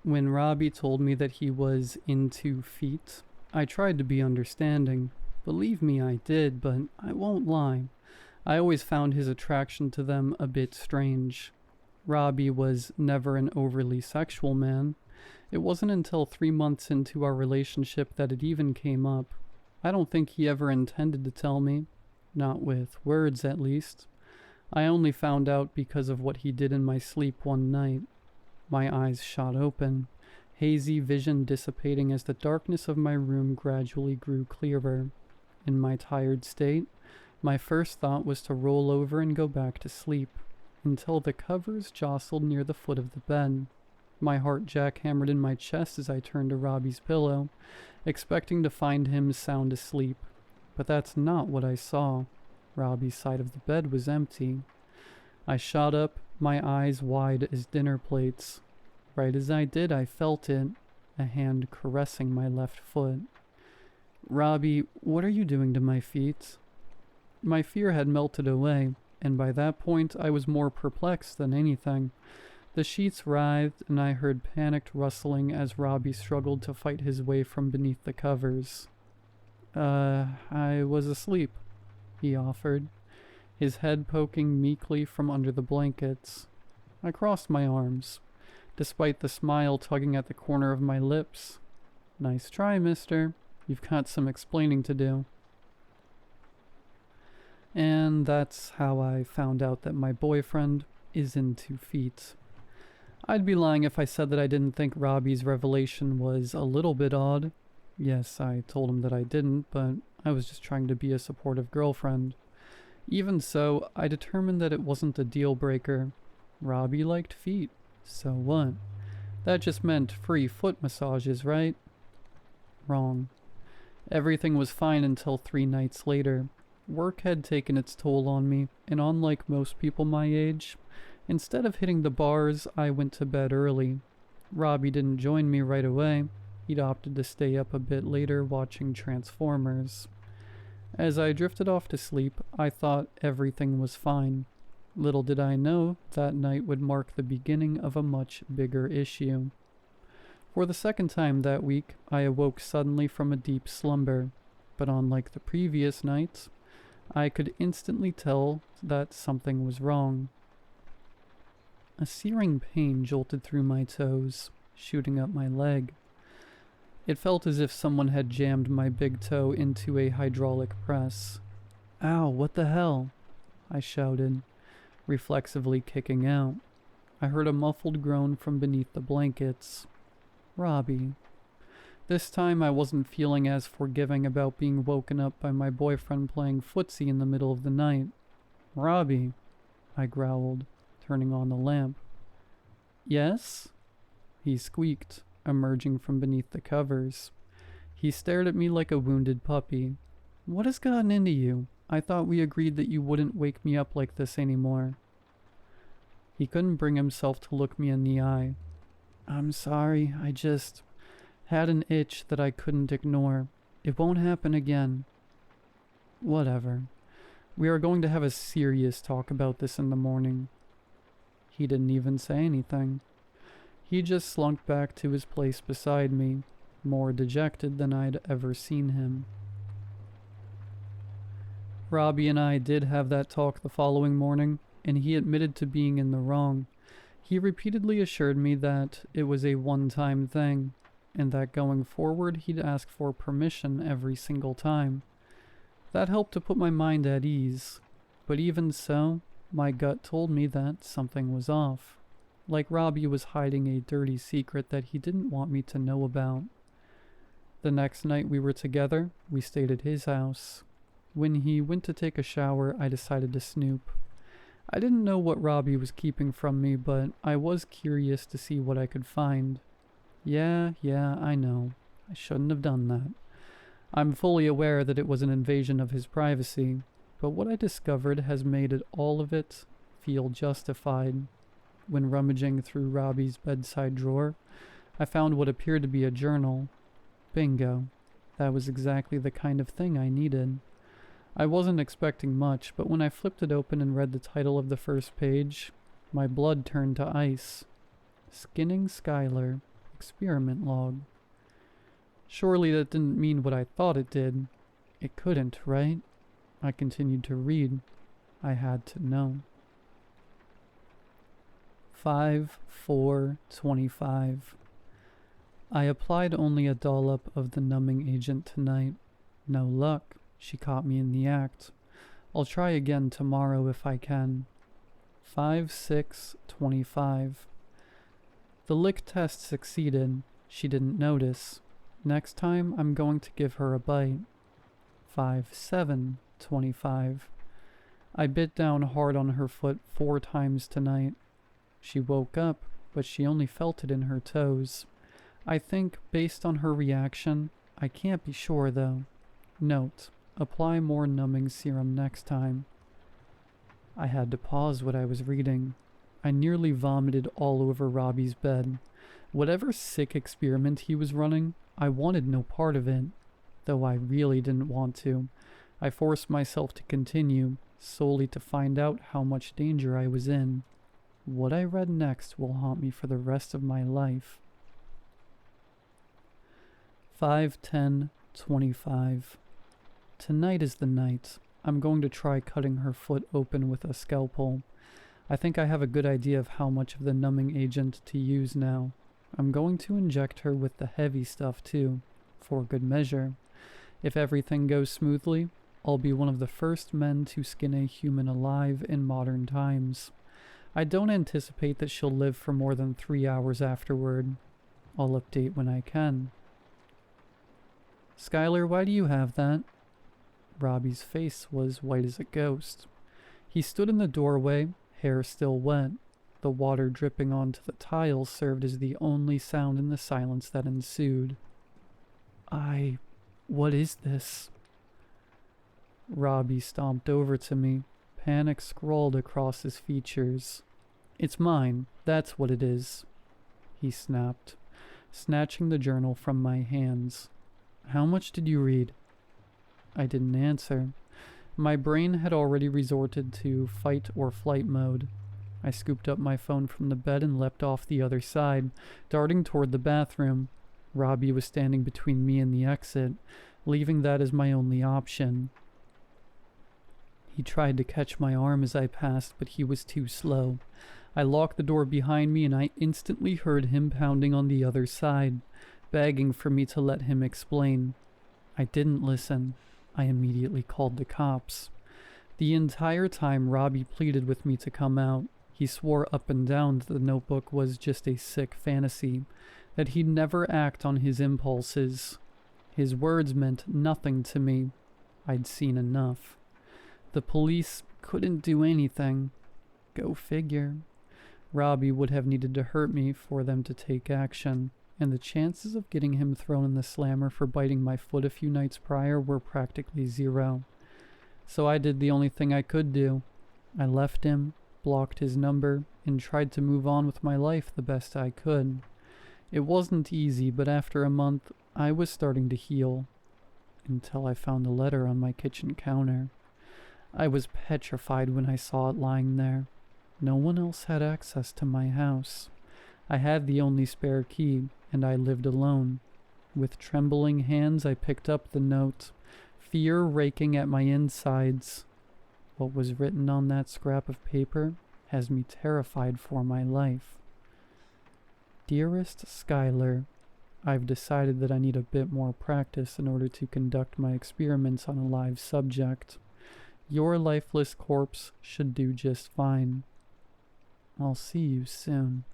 S1: When Robbie told me that he was into feet, I tried to be understanding. Believe me, I did, but I won't lie. I always found his attraction to them a bit strange. Robbie was never an overly sexual man. It wasn't until 3 months into our relationship that it even came up. I don't think he ever intended to tell me. Not with words, at least. I only found out because of what he did in my sleep one night. My eyes shot open, hazy vision dissipating as the darkness of my room gradually grew clearer. In my tired state, my first thought was to roll over and go back to sleep, until the covers jostled near the foot of the bed. My heart jackhammered in my chest as I turned to Robbie's pillow, expecting to find him sound asleep. But that's not what I saw. Robbie's side of the bed was empty. I shot up, my eyes wide as dinner plates. Right as I did, I felt it, a hand caressing my left foot. "Robbie, what are you doing to my feet?" My fear had melted away, and by that point I was more perplexed than anything. The sheets writhed, and I heard panicked rustling as Robbie struggled to fight his way from beneath the covers. I was asleep," he offered, his head poking meekly from under the blankets. I crossed my arms, despite the smile tugging at the corner of my lips. "Nice try, mister. You've got some explaining to do." And that's how I found out that my boyfriend is into feet. I'd be lying if I said that I didn't think Robbie's revelation was a little bit odd. Yes, I told him that I didn't, but I was just trying to be a supportive girlfriend. Even so, I determined that it wasn't a deal breaker. Robbie liked feet. So what? That just meant free foot massages, right? Wrong. Everything was fine until 3 nights later. Work had taken its toll on me, and unlike most people my age, instead of hitting the bars, I went to bed early. Robbie didn't join me right away. He'd opted to stay up a bit later watching Transformers. As I drifted off to sleep, I thought everything was fine. Little did I know that night would mark the beginning of a much bigger issue. For the second time that week, I awoke suddenly from a deep slumber, but unlike the previous nights, I could instantly tell that something was wrong. A searing pain jolted through my toes, shooting up my leg. It felt as if someone had jammed my big toe into a hydraulic press. "Ow, what the hell?" I shouted, reflexively kicking out. I heard a muffled groan from beneath the blankets. Robbie. This time I wasn't feeling as forgiving about being woken up by my boyfriend playing footsie in the middle of the night. "Robbie," I growled, turning on the lamp. "Yes?" he squeaked, emerging from beneath the covers. He stared at me like a wounded puppy. "What has gotten into you? I thought we agreed that you wouldn't wake me up like this anymore." He couldn't bring himself to look me in the eye. "I'm sorry, I just had an itch that I couldn't ignore. It won't happen again." "Whatever. We are going to have a serious talk about this in the morning." He didn't even say anything. He just slunk back to his place beside me, more dejected than I'd ever seen him. Robbie and I did have that talk the following morning, and he admitted to being in the wrong. He repeatedly assured me that it was a one-time thing, and that going forward he'd ask for permission every single time. That helped to put my mind at ease, but even so, My gut told me that something was off. Like Robbie was hiding a dirty secret that he didn't want me to know about. The next night we were together, we stayed at his house. When he went to take a shower, I decided to snoop. I didn't know what Robbie was keeping from me, but I was curious to see what I could find. Yeah, I know. I shouldn't have done that. I'm fully aware that it was an invasion of his privacy, but what I discovered has made all of it feel justified. When rummaging through Robbie's bedside drawer, I found what appeared to be a journal. Bingo. That was exactly the kind of thing I needed. I wasn't expecting much, but when I flipped it open and read the title of the first page, my blood turned to ice. Skinning Skylar. Experiment log. Surely that didn't mean what I thought it did. It couldn't, right? I continued to read. I had to know. 5/4/25. I applied only a dollop of the numbing agent tonight. No luck. She caught me in the act. I'll try again tomorrow if I can. 5/6/25. The lick test succeeded. She didn't notice. Next time, I'm going to give her a bite. 5/7/25. I bit down hard on her foot 4 times tonight. She woke up, but she only felt it in her toes. I think, based on her reaction, I can't be sure though. Note, apply more numbing serum next time. I had to pause what I was reading. I nearly vomited all over Robbie's bed. Whatever sick experiment he was running, I wanted no part of it, though I really didn't want to. I forced myself to continue, solely to find out how much danger I was in. What I read next will haunt me for the rest of my life. 5/10/25. Tonight is the night. I'm going to try cutting her foot open with a scalpel. I think I have a good idea of how much of the numbing agent to use now. I'm going to inject her with the heavy stuff too, for good measure. If everything goes smoothly, I'll be one of the first men to skin a human alive in modern times. I don't anticipate that she'll live for more than 3 hours afterward. I'll update when I can. Skylar, why do you have that? Robbie's face was white as a ghost. He stood in the doorway, hair still wet. The water dripping onto the tiles served as the only sound in the silence that ensued. What is this? Robbie stomped over to me. Panic scrawled across his features. It's mine, that's what it is, he snapped, snatching the journal from my hands. How much did you read? I didn't answer. My brain had already resorted to fight or flight mode. I scooped up my phone from the bed and leapt off the other side, darting toward the bathroom. Robbie was standing between me and the exit, leaving that as my only option. He tried to catch my arm as I passed, but he was too slow. I locked the door behind me and I instantly heard him pounding on the other side, begging for me to let him explain. I didn't listen. I immediately called the cops. The entire time Robbie pleaded with me to come out. He swore up and down that the notebook was just a sick fantasy, that he'd never act on his impulses. His words meant nothing to me. I'd seen enough. The police couldn't do anything. Go figure. Robbie would have needed to hurt me for them to take action, and the chances of getting him thrown in the slammer for biting my foot a few nights prior were practically zero. So I did the only thing I could do. I left him, blocked his number, and tried to move on with my life the best I could. It wasn't easy, but after a month, I was starting to heal. Until I found a letter on my kitchen counter. I was petrified when I saw it lying there. No one else had access to my house. I had the only spare key, and I lived alone. With trembling hands, I picked up the note, fear raking at my insides. What was written on that scrap of paper has me terrified for my life. Dearest Skylar, I've decided that I need a bit more practice in order to conduct my experiments on a live subject. Your lifeless corpse should do just fine. I'll see you soon.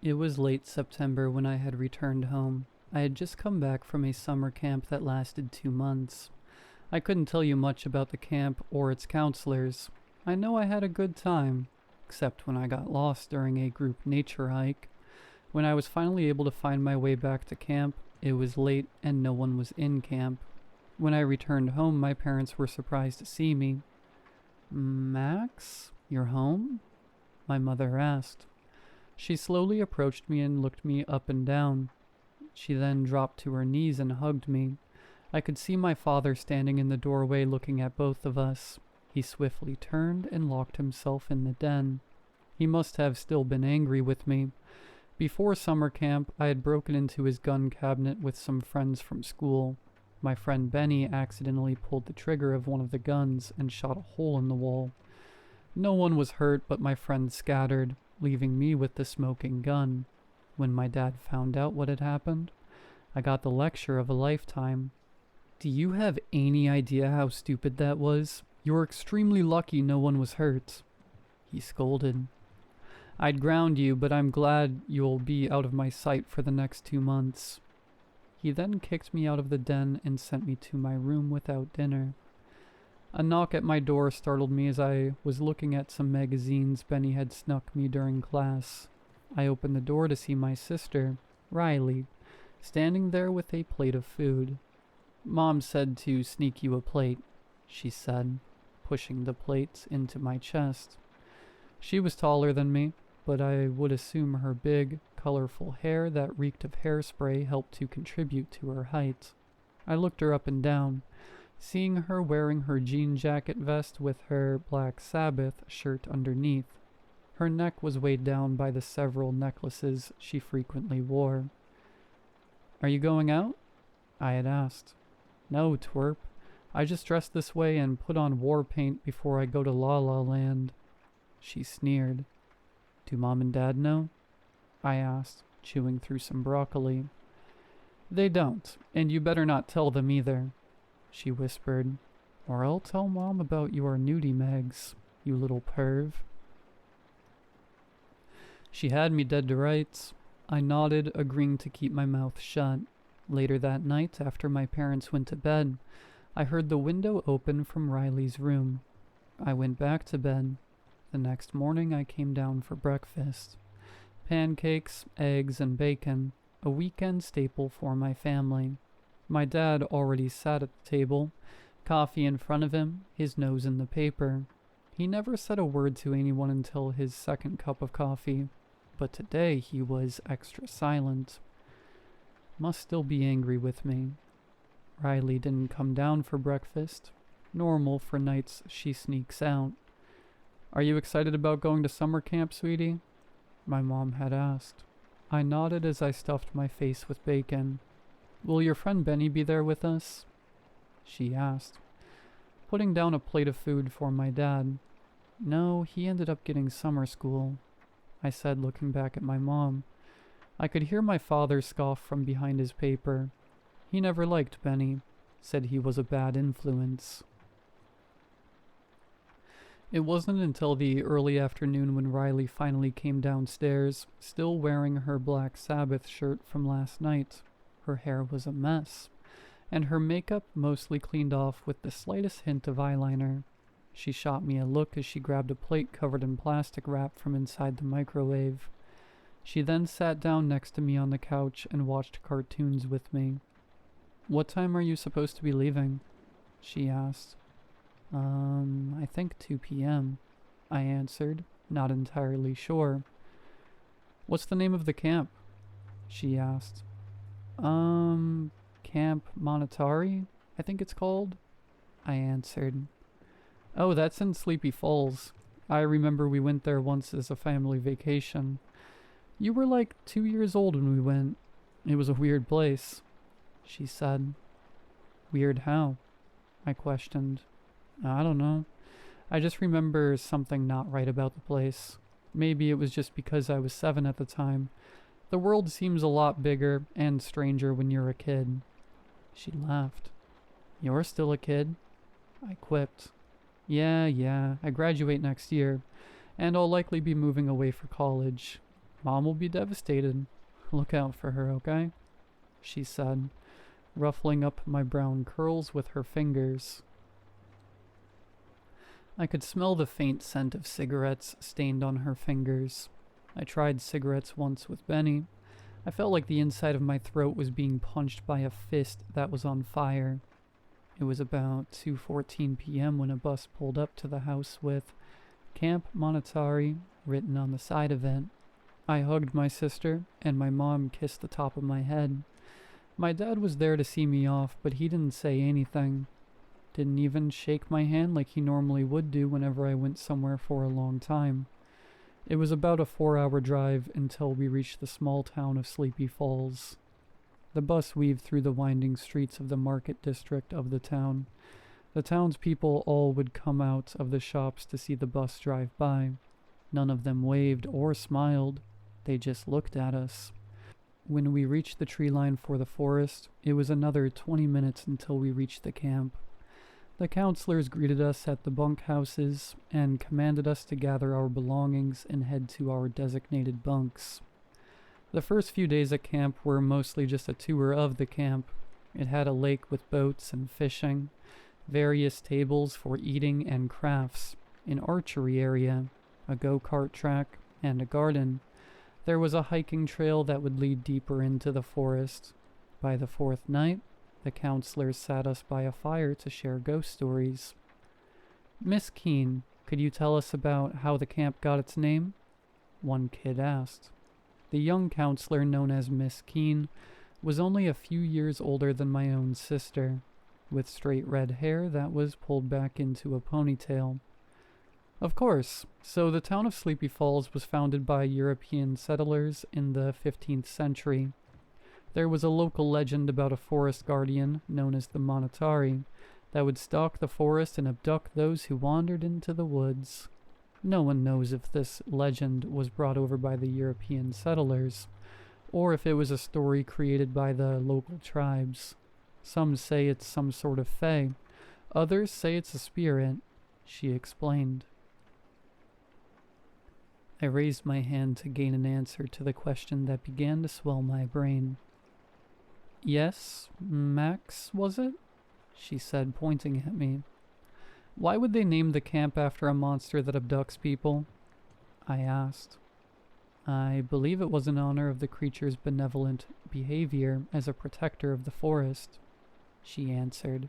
S1: It was late September when I had returned home. I had just come back from a summer camp that lasted 2 months. I couldn't tell you much about the camp or its counselors. I know I had a good time, except when I got lost during a group nature hike. When I was finally able to find my way back to camp, it was late and no one was in camp. When I returned home, my parents were surprised to see me. "Max, you're home?" my mother asked. She slowly approached me and looked me up and down. She then dropped to her knees and hugged me. I could see my father standing in the doorway looking at both of us. He swiftly turned and locked himself in the den. He must have still been angry with me. Before summer camp, I had broken into his gun cabinet with some friends from school. My friend Benny accidentally pulled the trigger of one of the guns and shot a hole in the wall. No one was hurt, but my friends scattered, leaving me with the smoking gun. When my dad found out what had happened, I got the lecture of a lifetime. "Do you have any idea how stupid that was? You're extremely lucky no one was hurt," he scolded. "I'd ground you, but I'm glad you'll be out of my sight for the next 2 months. He then kicked me out of the den and sent me to my room without dinner. A knock at my door startled me as I was looking at some magazines Benny had snuck me during class. I opened the door to see my sister, Riley, standing there with a plate of food. "Mom said to sneak you a plate," she said, pushing the plate into my chest. She was taller than me, but I would assume her big, colorful hair that reeked of hairspray helped to contribute to her height. I looked her up and down, seeing her wearing her jean jacket vest with her black Sabbath shirt underneath. Her neck was weighed down by the several necklaces she frequently wore. "Are you going out?" I had asked. "No, twerp. I just dressed this way and put on war paint before I go to La La Land," she sneered. "Do Mom and Dad know?" I asked, chewing through some broccoli. "They don't, and you better not tell them either," she whispered. "Or I'll tell Mom about your nudie mags, you little perv." She had me dead to rights. I nodded, agreeing to keep my mouth shut. Later that night, after my parents went to bed, I heard the window open from Riley's room. I went back to bed. The next morning I came down for breakfast. Pancakes, eggs, and bacon, a weekend staple for my family. My dad already sat at the table, coffee in front of him, his nose in the paper. He never said a word to anyone until his second cup of coffee, but today he was extra silent. Must still be angry with me. Riley didn't come down for breakfast. Normal for nights she sneaks out. "Are you excited about going to summer camp, sweetie?" my mom had asked. I nodded as I stuffed my face with bacon. "Will your friend Benny be there with us?" she asked, putting down a plate of food for my dad. "No, he ended up getting summer school," I said, looking back at my mom. I could hear my father scoff from behind his paper. He never liked Benny, said he was a bad influence. It wasn't until the early afternoon when Riley finally came downstairs, still wearing her black Sabbath shirt from last night. Her hair was a mess, and her makeup mostly cleaned off with the slightest hint of eyeliner. She shot me a look as she grabbed a plate covered in plastic wrap from inside the microwave. She then sat down next to me on the couch and watched cartoons with me. "What time are you supposed to be leaving?" she asked. I think 2 p.m., I answered, not entirely sure. "What's the name of the camp?" she asked. Camp Monetary, I think it's called," I answered. "Oh, that's in Sleepy Falls. I remember we went there once as a family vacation. You were like 2 years old when we went. It was a weird place," she said. "Weird how?" I questioned. "I don't know. I just remember something not right about the place. Maybe it was just because I was 7 at the time. The world seems a lot bigger and stranger when you're a kid. She laughed. You're still a kid? I quipped. Yeah, I graduate next year, and I'll likely be moving away for college. Mom will be devastated. Look out for her, okay? She said, ruffling up my brown curls with her fingers. I could smell the faint scent of cigarettes stained on her fingers. I tried cigarettes once with Benny. I felt like the inside of my throat was being punched by a fist that was on fire. It was about 2:14 p.m. when a bus pulled up to the house with Camp Monetary written on the side of it. I hugged my sister, and my mom kissed the top of my head. My dad was there to see me off, but he didn't say anything. Didn't even shake my hand like he normally would do whenever I went somewhere for a long time. It was about a 4-hour drive until we reached the small town of Sleepy Falls. The bus weaved through the winding streets of the market district of the town. The townspeople all would come out of the shops to see the bus drive by. None of them waved or smiled. They just looked at us. When we reached the tree line for the forest, it was another 20 minutes until we reached the camp. The counselors greeted us at the bunkhouses and commanded us to gather our belongings and head to our designated bunks. The first few days at camp were mostly just a tour of the camp. It had a lake with boats and fishing, various tables for eating and crafts, an archery area, a go-kart track, and a garden. There was a hiking trail that would lead deeper into the forest. By the 4th night, the counselors sat us by a fire to share ghost stories. Miss Keene, could you tell us about how the camp got its name? One kid asked. The young counselor, known as Miss Keene, was only a few years older than my own sister, with straight red hair that was pulled back into a ponytail. Of course, so the town of Sleepy Falls was founded by European settlers in the 15th century. There was a local legend about a forest guardian, known as the Monetary, that would stalk the forest and abduct those who wandered into the woods. No one knows if this legend was brought over by the European settlers, or if it was a story created by the local tribes. Some say it's some sort of fae. Others say it's a spirit, she explained. I raised my hand to gain an answer to the question that began to swell my brain. Yes, Max, was it? She said, pointing at me. Why would they name the camp after a monster that abducts people? I asked. I believe it was in honor of the creature's benevolent behavior as a protector of the forest, she answered.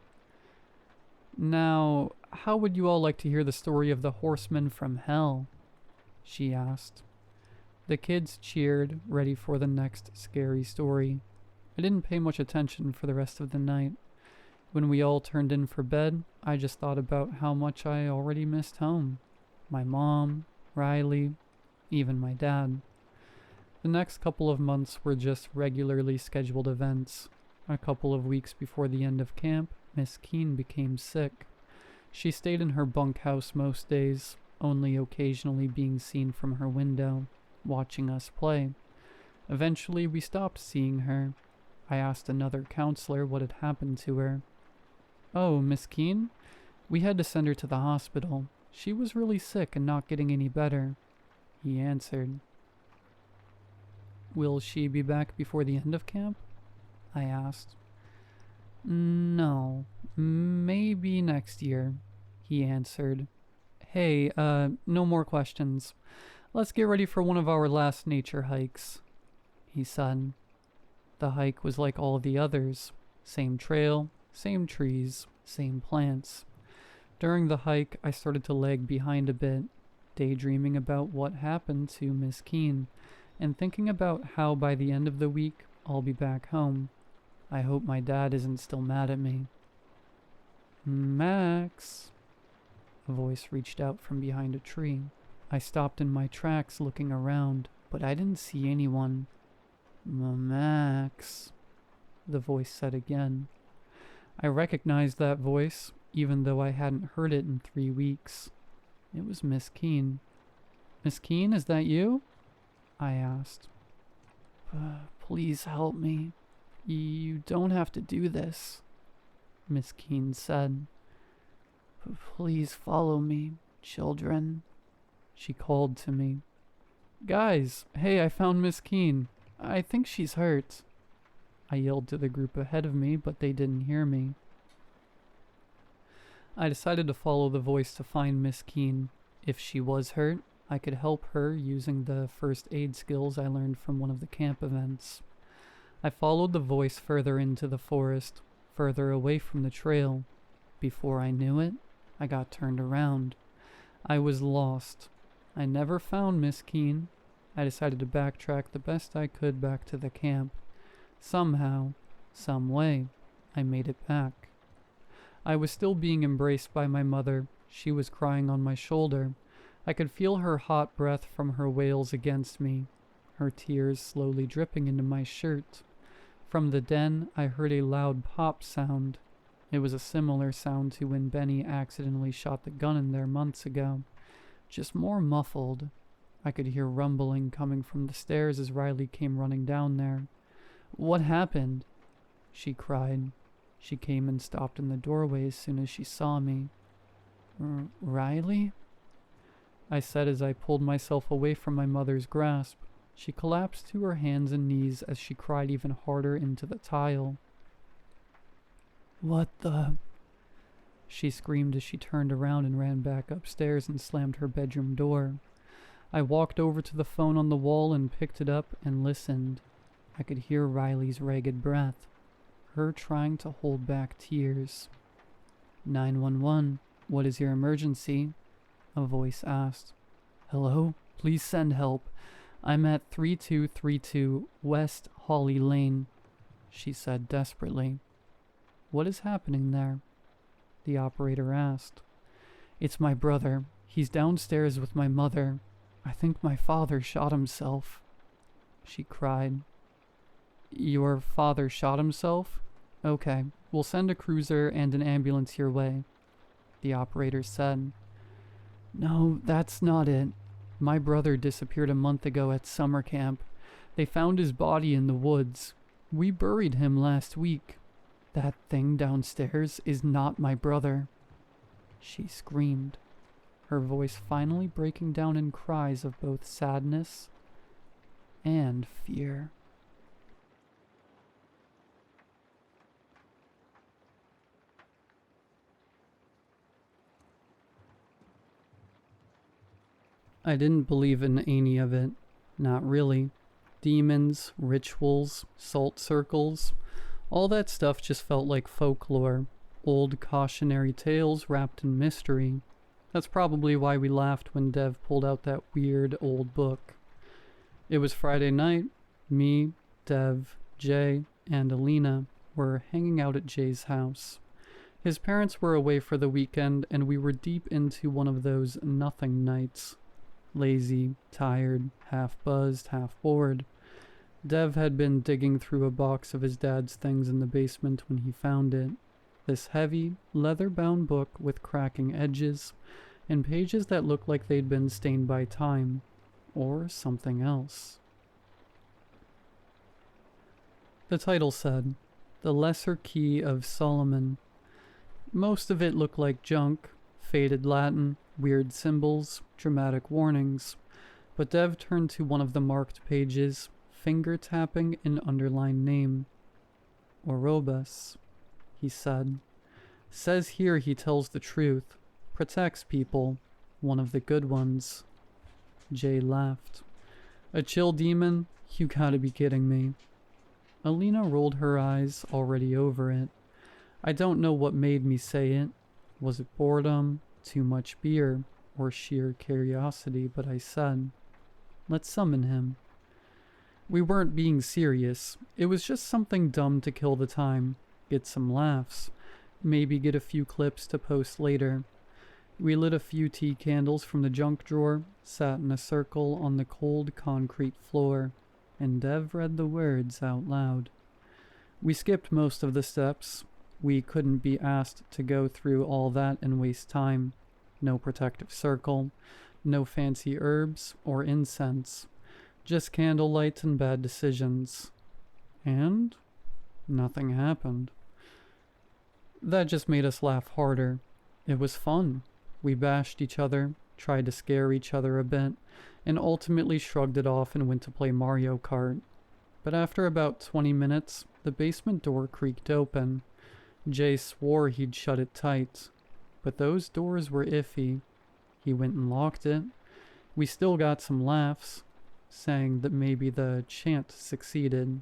S1: Now, how would you all like to hear the story of the horseman from hell? She asked. The kids cheered, ready for the next scary story. I didn't pay much attention for the rest of the night. When we all turned in for bed, I just thought about how much I already missed home. My mom, Riley, even my dad. The next couple of months were just regularly scheduled events. A couple of weeks before the end of camp, Miss Keene became sick. She stayed in her bunkhouse most days, only occasionally being seen from her window, watching us play. Eventually, we stopped seeing her. I asked another counselor what had happened to her. Oh, Miss Keene? We had to send her to the hospital. She was really sick and not getting any better, he answered. Will she be back before the end of camp? I asked. No, maybe next year, he answered. Hey, no more questions. Let's get ready for one of our last nature hikes, he said. The hike was like all the others. Same trail, same trees, same plants. During the hike, I started to lag behind a bit, daydreaming about what happened to Miss Keene, and thinking about how by the end of the week, I'll be back home. I hope my dad isn't still mad at me. Max! A voice reached out from behind a tree. I stopped in my tracks looking around, but I didn't see anyone. Max, the voice said again. I recognized that voice, even though I hadn't heard it in 3 weeks. It was Miss Keene. Miss Keene, is that you? I asked. Please help me. You don't have to do this, Miss Keene said. Please follow me, children, she called to me. Guys, hey, I found Miss Keene. I think she's hurt. I yelled to the group ahead of me, but they didn't hear me. I decided to follow the voice to find Miss Keene. If she was hurt, I could help her using the first aid skills I learned from one of the camp events. I followed the voice further into the forest, further away from the trail. Before I knew it, I got turned around. I was lost. I never found Miss Keene. I decided to backtrack the best I could back to the camp. Somehow, some way, I made it back. I was still being embraced by my mother. She was crying on my shoulder. I could feel her hot breath from her wails against me, her tears slowly dripping into my shirt. From the den, I heard a loud pop sound. It was a similar sound to when Benny accidentally shot the gun in there months ago, just more muffled. I could hear rumbling coming from the stairs as Riley came running down there. What happened? She cried. She came and stopped in the doorway as soon as she saw me. Riley? I said as I pulled myself away from my mother's grasp. She collapsed to her hands and knees as she cried even harder into the tile. What the? She screamed as she turned around and ran back upstairs and slammed her bedroom door. I walked over to the phone on the wall and picked it up and listened. I could hear Riley's ragged breath, her trying to hold back tears. 911, what is your emergency? A voice asked. Hello? Please send help. I'm at 3232 West Holly Lane, she said desperately. What is happening there? The operator asked. It's my brother. He's downstairs with my mother. I think my father shot himself, she cried. Your father shot himself? Okay, we'll send a cruiser and an ambulance your way, the operator said. No, that's not it. My brother disappeared a month ago at summer camp. They found his body in the woods. We buried him last week. That thing downstairs is not my brother, she screamed, her voice finally breaking down in cries of both sadness and fear. I didn't believe in any of it. Not really. Demons, rituals, salt circles, all that stuff just felt like folklore. Old cautionary tales wrapped in mystery. That's probably why we laughed when Dev pulled out that weird old book. It was Friday night. Me, Dev, Jay, and Alina were hanging out at Jay's house. His parents were away for the weekend, and we were deep into one of those nothing nights. Lazy, tired, half buzzed, half bored. Dev had been digging through a box of his dad's things in the basement when he found it. This heavy, leather-bound book with cracking edges and pages that looked like they'd been stained by time, or something else. The title said, The Lesser Key of Solomon. Most of it looked like junk, faded Latin, weird symbols, dramatic warnings, but Dev turned to one of the marked pages, finger-tapping an underlined name. Orobus, he said. Says here he tells the truth, protects people, one of the good ones. Jay laughed. A chill demon? You gotta be kidding me. Alina rolled her eyes, already over it. I don't know what made me say it. Was it boredom, too much beer, or sheer curiosity, but I said, let's summon him. We weren't being serious. It was just something dumb to kill the time, get some laughs, maybe get a few clips to post later. We lit a few tea candles from the junk drawer, sat in a circle on the cold concrete floor, and Dev read the words out loud. We skipped most of the steps. We couldn't be asked to go through all that and waste time. No protective circle, No fancy herbs or incense. Just candlelight and bad decisions. And nothing happened. That just made us laugh harder. It was fun. We bashed each other, tried to scare each other a bit, and ultimately shrugged it off and went to play Mario Kart. But after about 20 minutes, the basement door creaked open. Jay swore he'd shut it tight, but those doors were iffy. He went and locked it. We still got some laughs, saying that maybe the chant succeeded.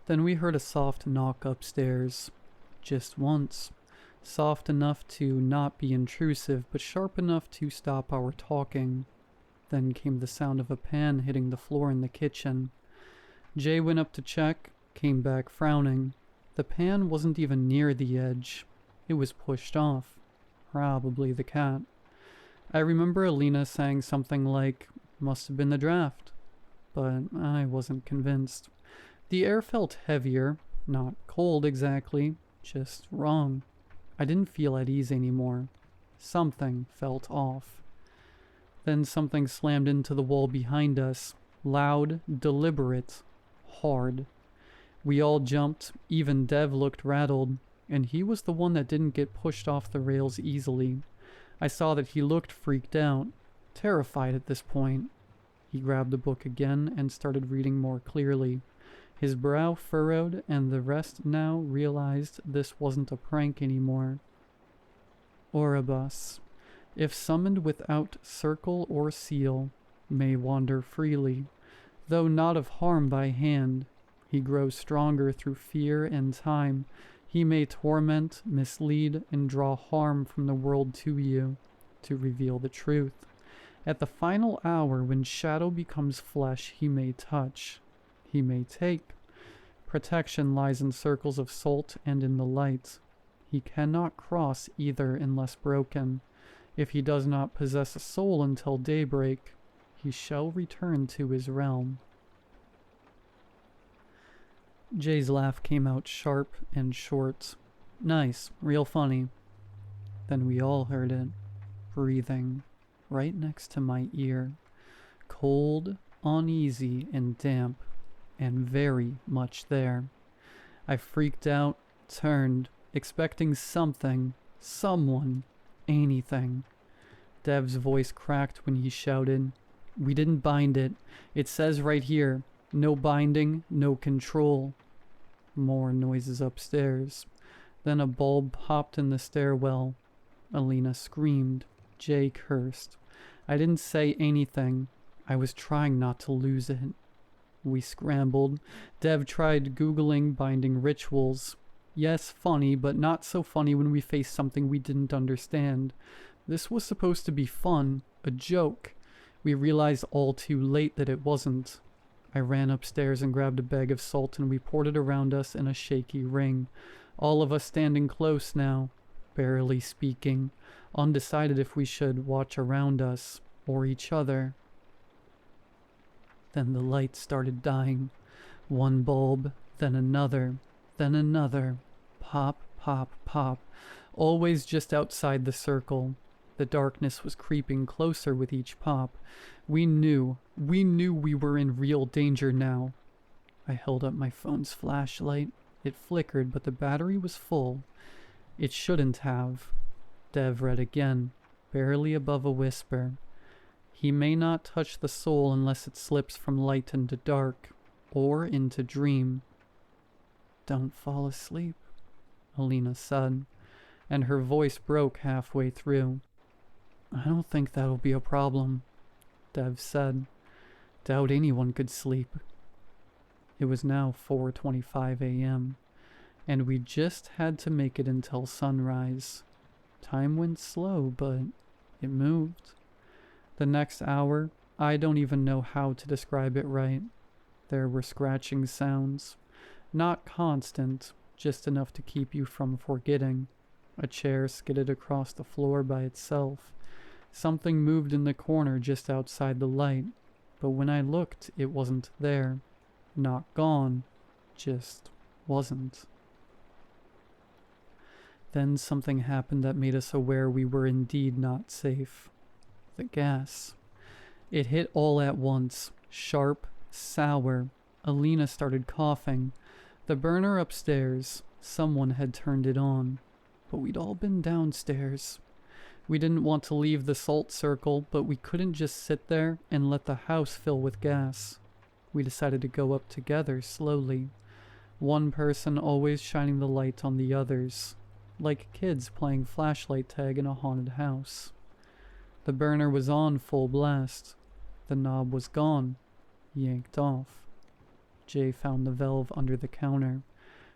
S1: Then we heard a soft knock upstairs. Just once. Soft enough to not be intrusive, but sharp enough to stop our talking. Then came the sound of a pan hitting the floor in the kitchen. Jay went up to check, came back frowning. The pan wasn't even near the edge. It was pushed off. Probably the cat. I remember Alina saying something like, "Must have been the draft." But I wasn't convinced. The air felt heavier, not cold exactly, just wrong. I didn't feel at ease anymore. Something felt off. Then something slammed into the wall behind us, loud, deliberate, hard. We all jumped, even Dev looked rattled, and he was the one that didn't get pushed off the rails easily. I saw that he looked freaked out, terrified at this point. He grabbed the book again and started reading more clearly. His brow furrowed, and the rest now realized this wasn't a prank anymore. Oribus, if summoned without circle or seal, may wander freely, though not of harm by hand. He grows stronger through fear and time. He may torment, mislead, and draw harm from the world to you, to reveal the truth. At the final hour, when shadow becomes flesh, he may touch. He may take. Protection lies in circles of salt and in the light. He cannot cross either unless broken. If he does not possess a soul until daybreak, he shall return to his realm. Jay's laugh came out sharp and short. Nice, real funny. Then we all heard it, breathing, right next to my ear. Cold, uneasy, and damp, and very much there. I freaked out, turned, expecting something, someone, anything. Dev's voice cracked when he shouted, "We didn't bind it. It says right here, no binding, no control." More noises upstairs. Then a bulb popped in the stairwell. Alina screamed. Jay cursed. I didn't say anything. I was trying not to lose it. We scrambled. Dev tried Googling binding rituals. Yes, funny, but not so funny when we faced something we didn't understand. This was supposed to be fun, a joke. We realized all too late that it wasn't. I ran upstairs and grabbed a bag of salt, and we poured it around us in a shaky ring. All of us standing close now, barely speaking, undecided if we should watch around us or each other. Then the light started dying. One bulb, then another, then another. Pop, pop, pop. Always just outside the circle. The darkness was creeping closer with each pop. We knew we were in real danger now. I held up my phone's flashlight. It flickered, but the battery was full. It shouldn't have. Dev read again, barely above a whisper. He may not touch the soul unless it slips from light into dark, or into dream. Don't fall asleep, Alina said, and her voice broke halfway through. I don't think that'll be a problem, Dev said. Doubt anyone could sleep. It was now 4:25 a.m., and we just had to make it until sunrise. Time went slow, but it moved. The next hour, I don't even know how to describe it right. There were scratching sounds. Not constant, just enough to keep you from forgetting. A chair skidded across the floor by itself. Something moved in the corner just outside the light, but when I looked, it wasn't there. Not gone, just wasn't. Then something happened that made us aware we were indeed not safe. the gas. It hit all at once, sharp, sour. Alina started coughing. The burner upstairs, someone had turned it on. But we'd all been downstairs. We didn't want to leave the salt circle, but we couldn't just sit there and let the house fill with gas. We decided to go up together slowly. One person always shining the light on the others, like kids playing flashlight tag in a haunted house. The burner was on full blast. The knob was gone, yanked off. Jay found the valve under the counter,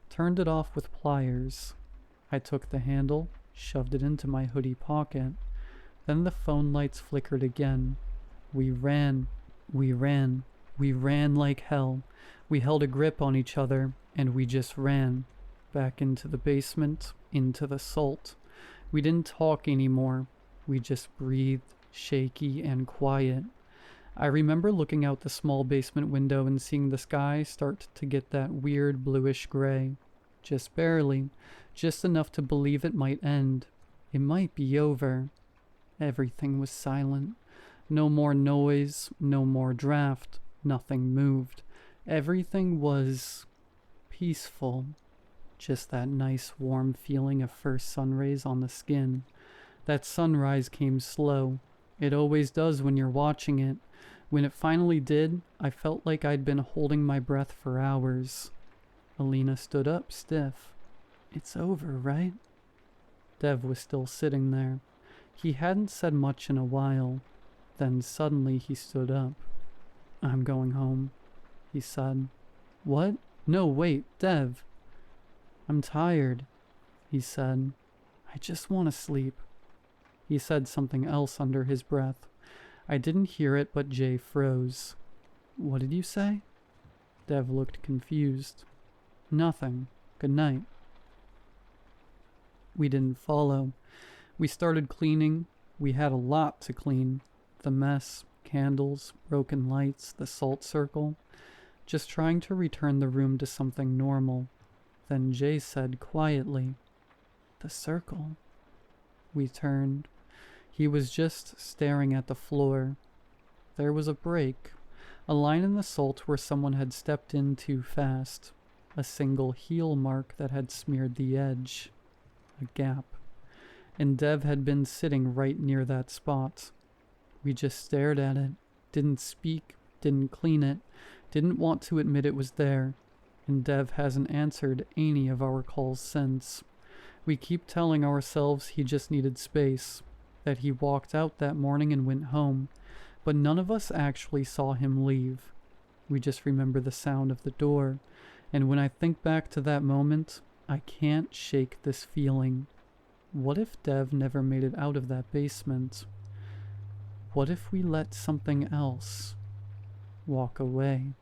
S1: turned it off with pliers. I took the handle, shoved it into my hoodie pocket. Then the phone lights flickered again. We ran like hell. We held a grip on each other, and we just ran. Back into the basement, into the salt. We didn't talk anymore. We just breathed, shaky and quiet. I remember looking out the small basement window and seeing the sky start to get that weird bluish gray. Just barely. Just enough to believe it might end. It might be over. Everything was silent. No more noise, no more draft. Nothing moved. Everything was peaceful. Just that nice warm feeling of first sun rays on the skin. That sunrise came slow. It always does when you're watching it. When it finally did, I felt like I'd been holding my breath for hours. Alina stood up, stiff. It's over, right? Dev was still sitting there. He hadn't said much in a while. Then suddenly he stood up. I'm going home, he said. What? No, wait, Dev. I'm tired, he said. I just want to sleep. He said something else under his breath. I didn't hear it, but Jay froze. What did you say? Dev looked confused. Nothing. Good night. We didn't follow. We started cleaning. We had a lot to clean. The mess, candles, broken lights, the salt circle. Just trying to return the room to something normal. Then Jay said quietly, The circle. We turned. He was just staring at the floor. There was a break. A line in the salt where someone had stepped in too fast. A single heel mark that had smeared the edge. A gap. And Dev had been sitting right near that spot. We just stared at it. Didn't speak. Didn't clean it. Didn't want to admit it was there. And Dev hasn't answered any of our calls since. We keep telling ourselves he just needed space. That he walked out that morning and went home. But none of us actually saw him leave. We just remember the sound of the door. And when I think back to that moment, I can't shake this feeling. What if Dev never made it out of that basement? What if we let something else walk away?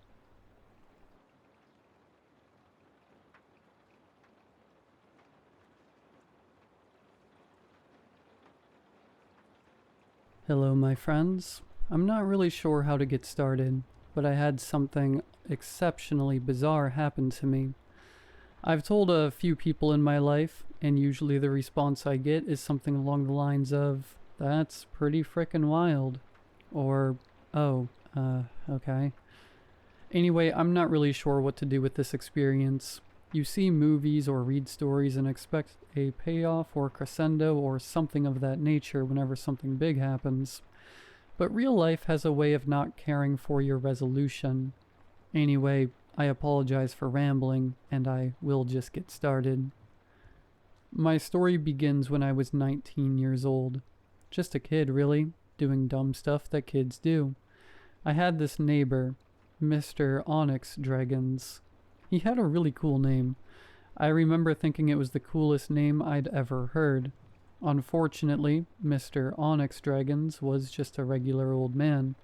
S1: Hello, my friends. I'm not really sure how to get started, but I had something exceptionally bizarre happen to me. I've told a few people in my life, and usually the response I get is something along the lines of, "That's pretty frickin' wild," or, "Oh, okay." Anyway, I'm not really sure what to do with this experience. You see movies or read stories and expect a payoff or crescendo or something of that nature whenever something big happens. But real life has a way of not caring for your resolution. Anyway, I apologize for rambling, and I will just get started. My story begins when I was 19 years old. Just a kid, really, doing dumb stuff that kids do. I had this neighbor, Mr. Onyx Dragons. He had a really cool name. I remember thinking it was the coolest name I'd ever heard. Unfortunately, Mr. Onyx Dragons was just a regular old man.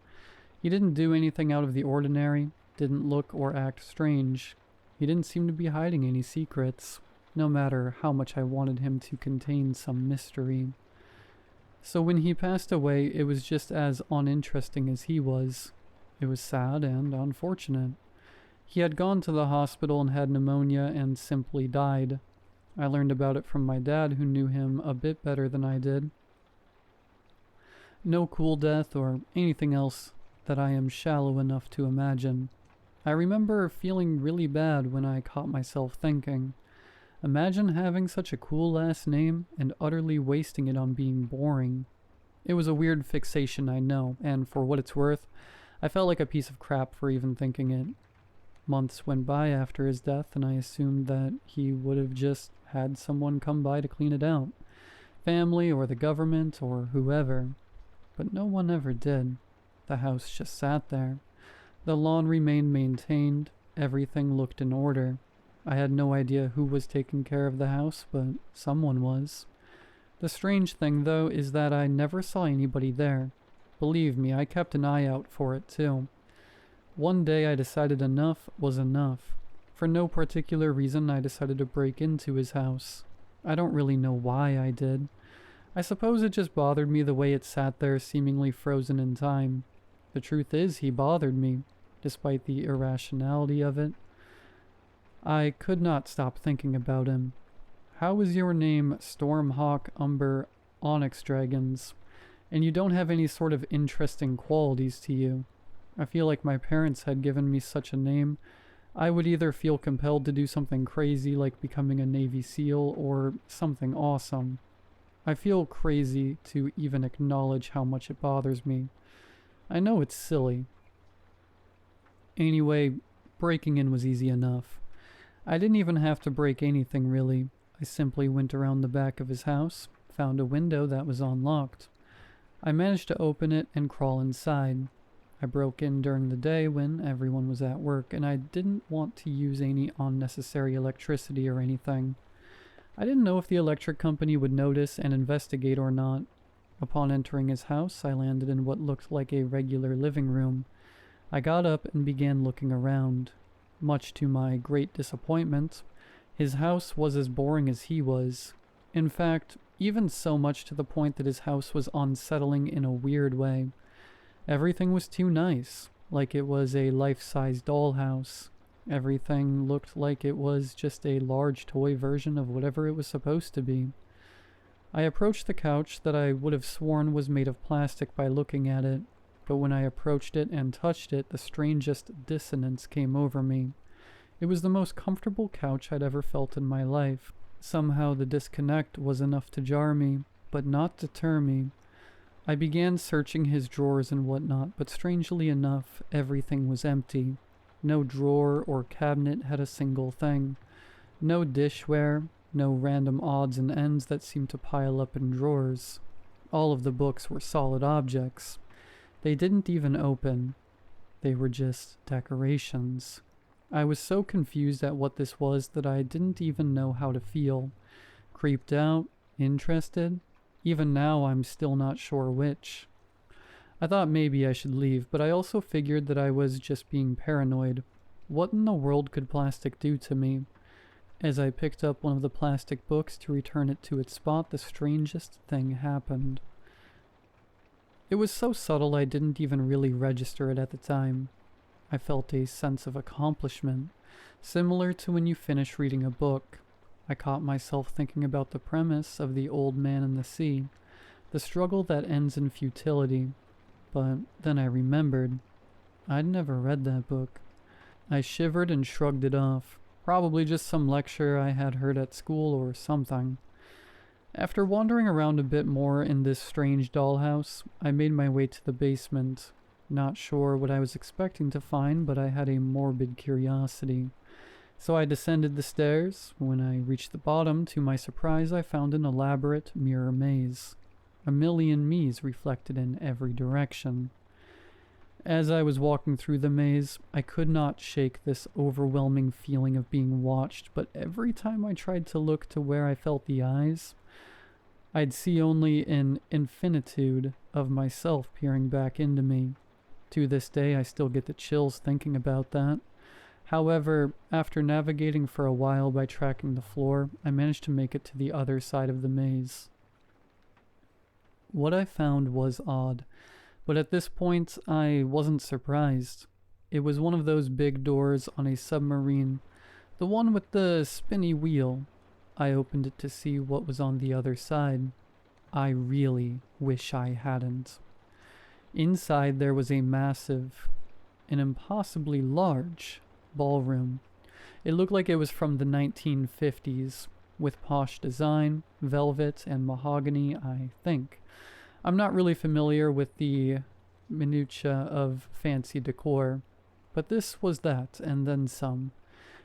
S1: He didn't do anything out of the ordinary, didn't look or act strange. He didn't seem to be hiding any secrets, no matter how much I wanted him to contain some mystery. So when he passed away, it was just as uninteresting as he was. It was sad and unfortunate. He had gone to the hospital and had pneumonia and simply died. I learned about it from my dad, who knew him a bit better than I did. No cool death or anything else that I am shallow enough to imagine. I remember feeling really bad when I caught myself thinking, imagine having such a cool last name and utterly wasting it on being boring. It was a weird fixation, I know, and for what it's worth, I felt like a piece of crap for even thinking it. Months went by after his death, and I assumed that he would have just had someone come by to clean it out. Family or the government or whoever. But no one ever did. The house just sat there. The lawn remained maintained. Everything looked in order. I had no idea who was taking care of the house, but someone was. The strange thing, though, is that I never saw anybody there. Believe me, I kept an eye out for it, too. One day I decided enough was enough. For no particular reason, I decided to break into his house. I don't really know why I did. I suppose it just bothered me the way it sat there seemingly frozen in time. The truth is, he bothered me, despite the irrationality of it. I could not stop thinking about him. How is your name Stormhawk Umber Onyx Dragons, and you don't have any sort of interesting qualities to you? I feel like my parents had given me such a name. I would either feel compelled to do something crazy like becoming a Navy SEAL or something awesome. I feel crazy to even acknowledge how much it bothers me. I know it's silly. Anyway, breaking in was easy enough. I didn't even have to break anything really. I simply went around the back of his house, found a window that was unlocked. I managed to open it and crawl inside. I broke in during the day when everyone was at work, and I didn't want to use any unnecessary electricity or anything. I didn't know if the electric company would notice and investigate or not. Upon entering his house, I landed in what looked like a regular living room. I got up and began looking around. Much to my great disappointment, his house was as boring as he was. In fact, even so much to the point that his house was unsettling in a weird way. Everything was too nice, like it was a life-size dollhouse. Everything looked like it was just a large toy version of whatever it was supposed to be. I approached the couch that I would have sworn was made of plastic by looking at it, but when I approached it and touched it, the strangest dissonance came over me. It was the most comfortable couch I'd ever felt in my life. Somehow the disconnect was enough to jar me, but not deter me. I began searching his drawers and whatnot, but strangely enough, everything was empty. No drawer or cabinet had a single thing. No dishware, no random odds and ends that seemed to pile up in drawers. All of the books were solid objects. They didn't even open. They were just decorations. I was so confused at what this was that I didn't even know how to feel. Creeped out? Interested? Even now I'm still not sure which. I thought maybe I should leave, but I also figured that I was just being paranoid. What in the world could plastic do to me? As I picked up one of the plastic books to return it to its spot, the strangest thing happened. It was so subtle I didn't even really register it at the time. I felt a sense of accomplishment, similar to when you finish reading a book. I caught myself thinking about the premise of The Old Man and the Sea, the struggle that ends in futility. But then I remembered. I'd never read that book. I shivered and shrugged it off. Probably just some lecture I had heard at school or something. After wandering around a bit more in this strange dollhouse, I made my way to the basement. Not sure what I was expecting to find, but I had a morbid curiosity. So I descended the stairs. When I reached the bottom, to my surprise, I found an elaborate mirror maze. A million me's reflected in every direction. As I was walking through the maze, I could not shake this overwhelming feeling of being watched, but every time I tried to look to where I felt the eyes, I'd see only an infinitude of myself peering back into me. To this day, I still get the chills thinking about that. However, after navigating for a while by tracking the floor, I managed to make it to the other side of the maze. What I found was odd, but at this point I wasn't surprised. It was one of those big doors on a submarine, the one with the spinny wheel. I opened it to see what was on the other side. I really wish I hadn't. Inside there was a massive, an impossibly large ballroom. It looked like it was from the 1950s, with posh design, velvet, and mahogany, I think. I'm not really familiar with the minutiae of fancy decor, but this was that, and then some.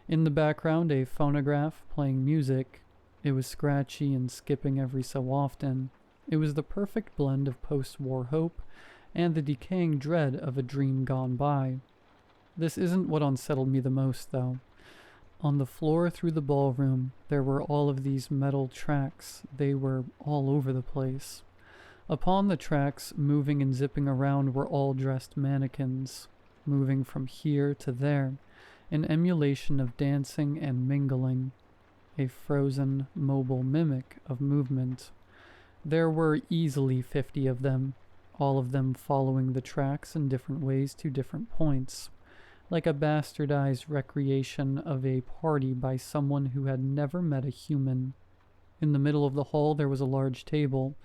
S1: In the background, a phonograph playing music. It was scratchy and skipping every so often. It was the perfect blend of post-war hope and the decaying dread of a dream gone by. This isn't what unsettled me the most, though. On the floor through the ballroom, there were all of these metal tracks. They were all over the place. Upon the tracks, moving and zipping around, were all dressed mannequins, moving from here to there, an emulation of dancing and mingling, a frozen, mobile mimic of movement. There were easily 50 of them, all of them following the tracks in different ways to different points, like a bastardized recreation of a party by someone who had never met a human. In the middle of the hall there was a large table.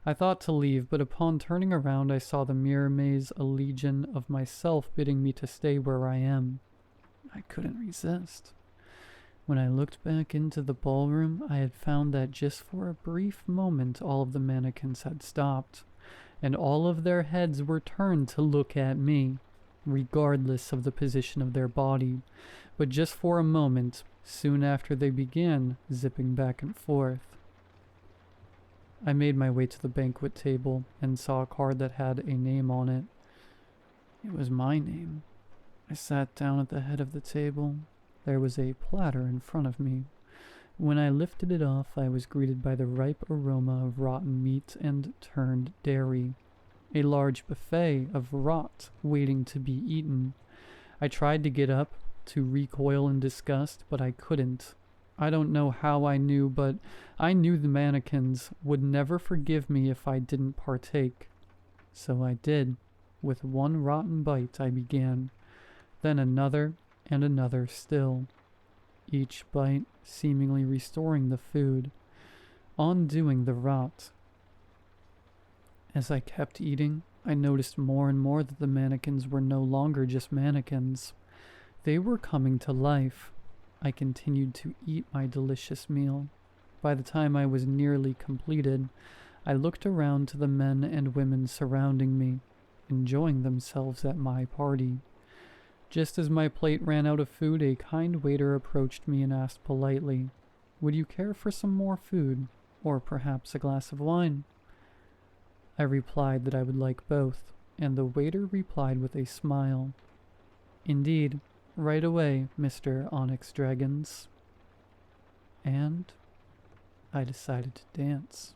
S1: I thought to leave, but upon turning around I saw the mirror maze, a legion of myself bidding me to stay where I am. I couldn't resist. When I looked back into the ballroom, I had found that just for a brief moment all of the mannequins had stopped, and all of their heads were turned to look at me, regardless of the position of their body, but just for a moment, soon after they began zipping back and forth. I made my way to the banquet table and saw a card that had a name on it. It was my name. I sat down at the head of the table. There was a platter in front of me. When I lifted it off, I was greeted by the ripe aroma of rotten meat and turned dairy. A large buffet of rot waiting to be eaten. I tried to get up, to recoil in disgust, but I couldn't. I don't know how I knew, but I knew the mannequins would never forgive me if I didn't partake. So I did. With one rotten bite I began, then another and another still, each bite seemingly restoring the food, undoing the rot. As I kept eating, I noticed more and more that the mannequins were no longer just mannequins. They were coming to life. I continued to eat my delicious meal. By the time I was nearly completed, I looked around to the men and women surrounding me, enjoying themselves at my party. Just as my plate ran out of food, a kind waiter approached me and asked politely, "Would you care for some more food, or perhaps a glass of wine?" I replied that I would like both, and the waiter replied with a smile, "Indeed, right away, Mr. Onyx Dragons." And I decided to dance.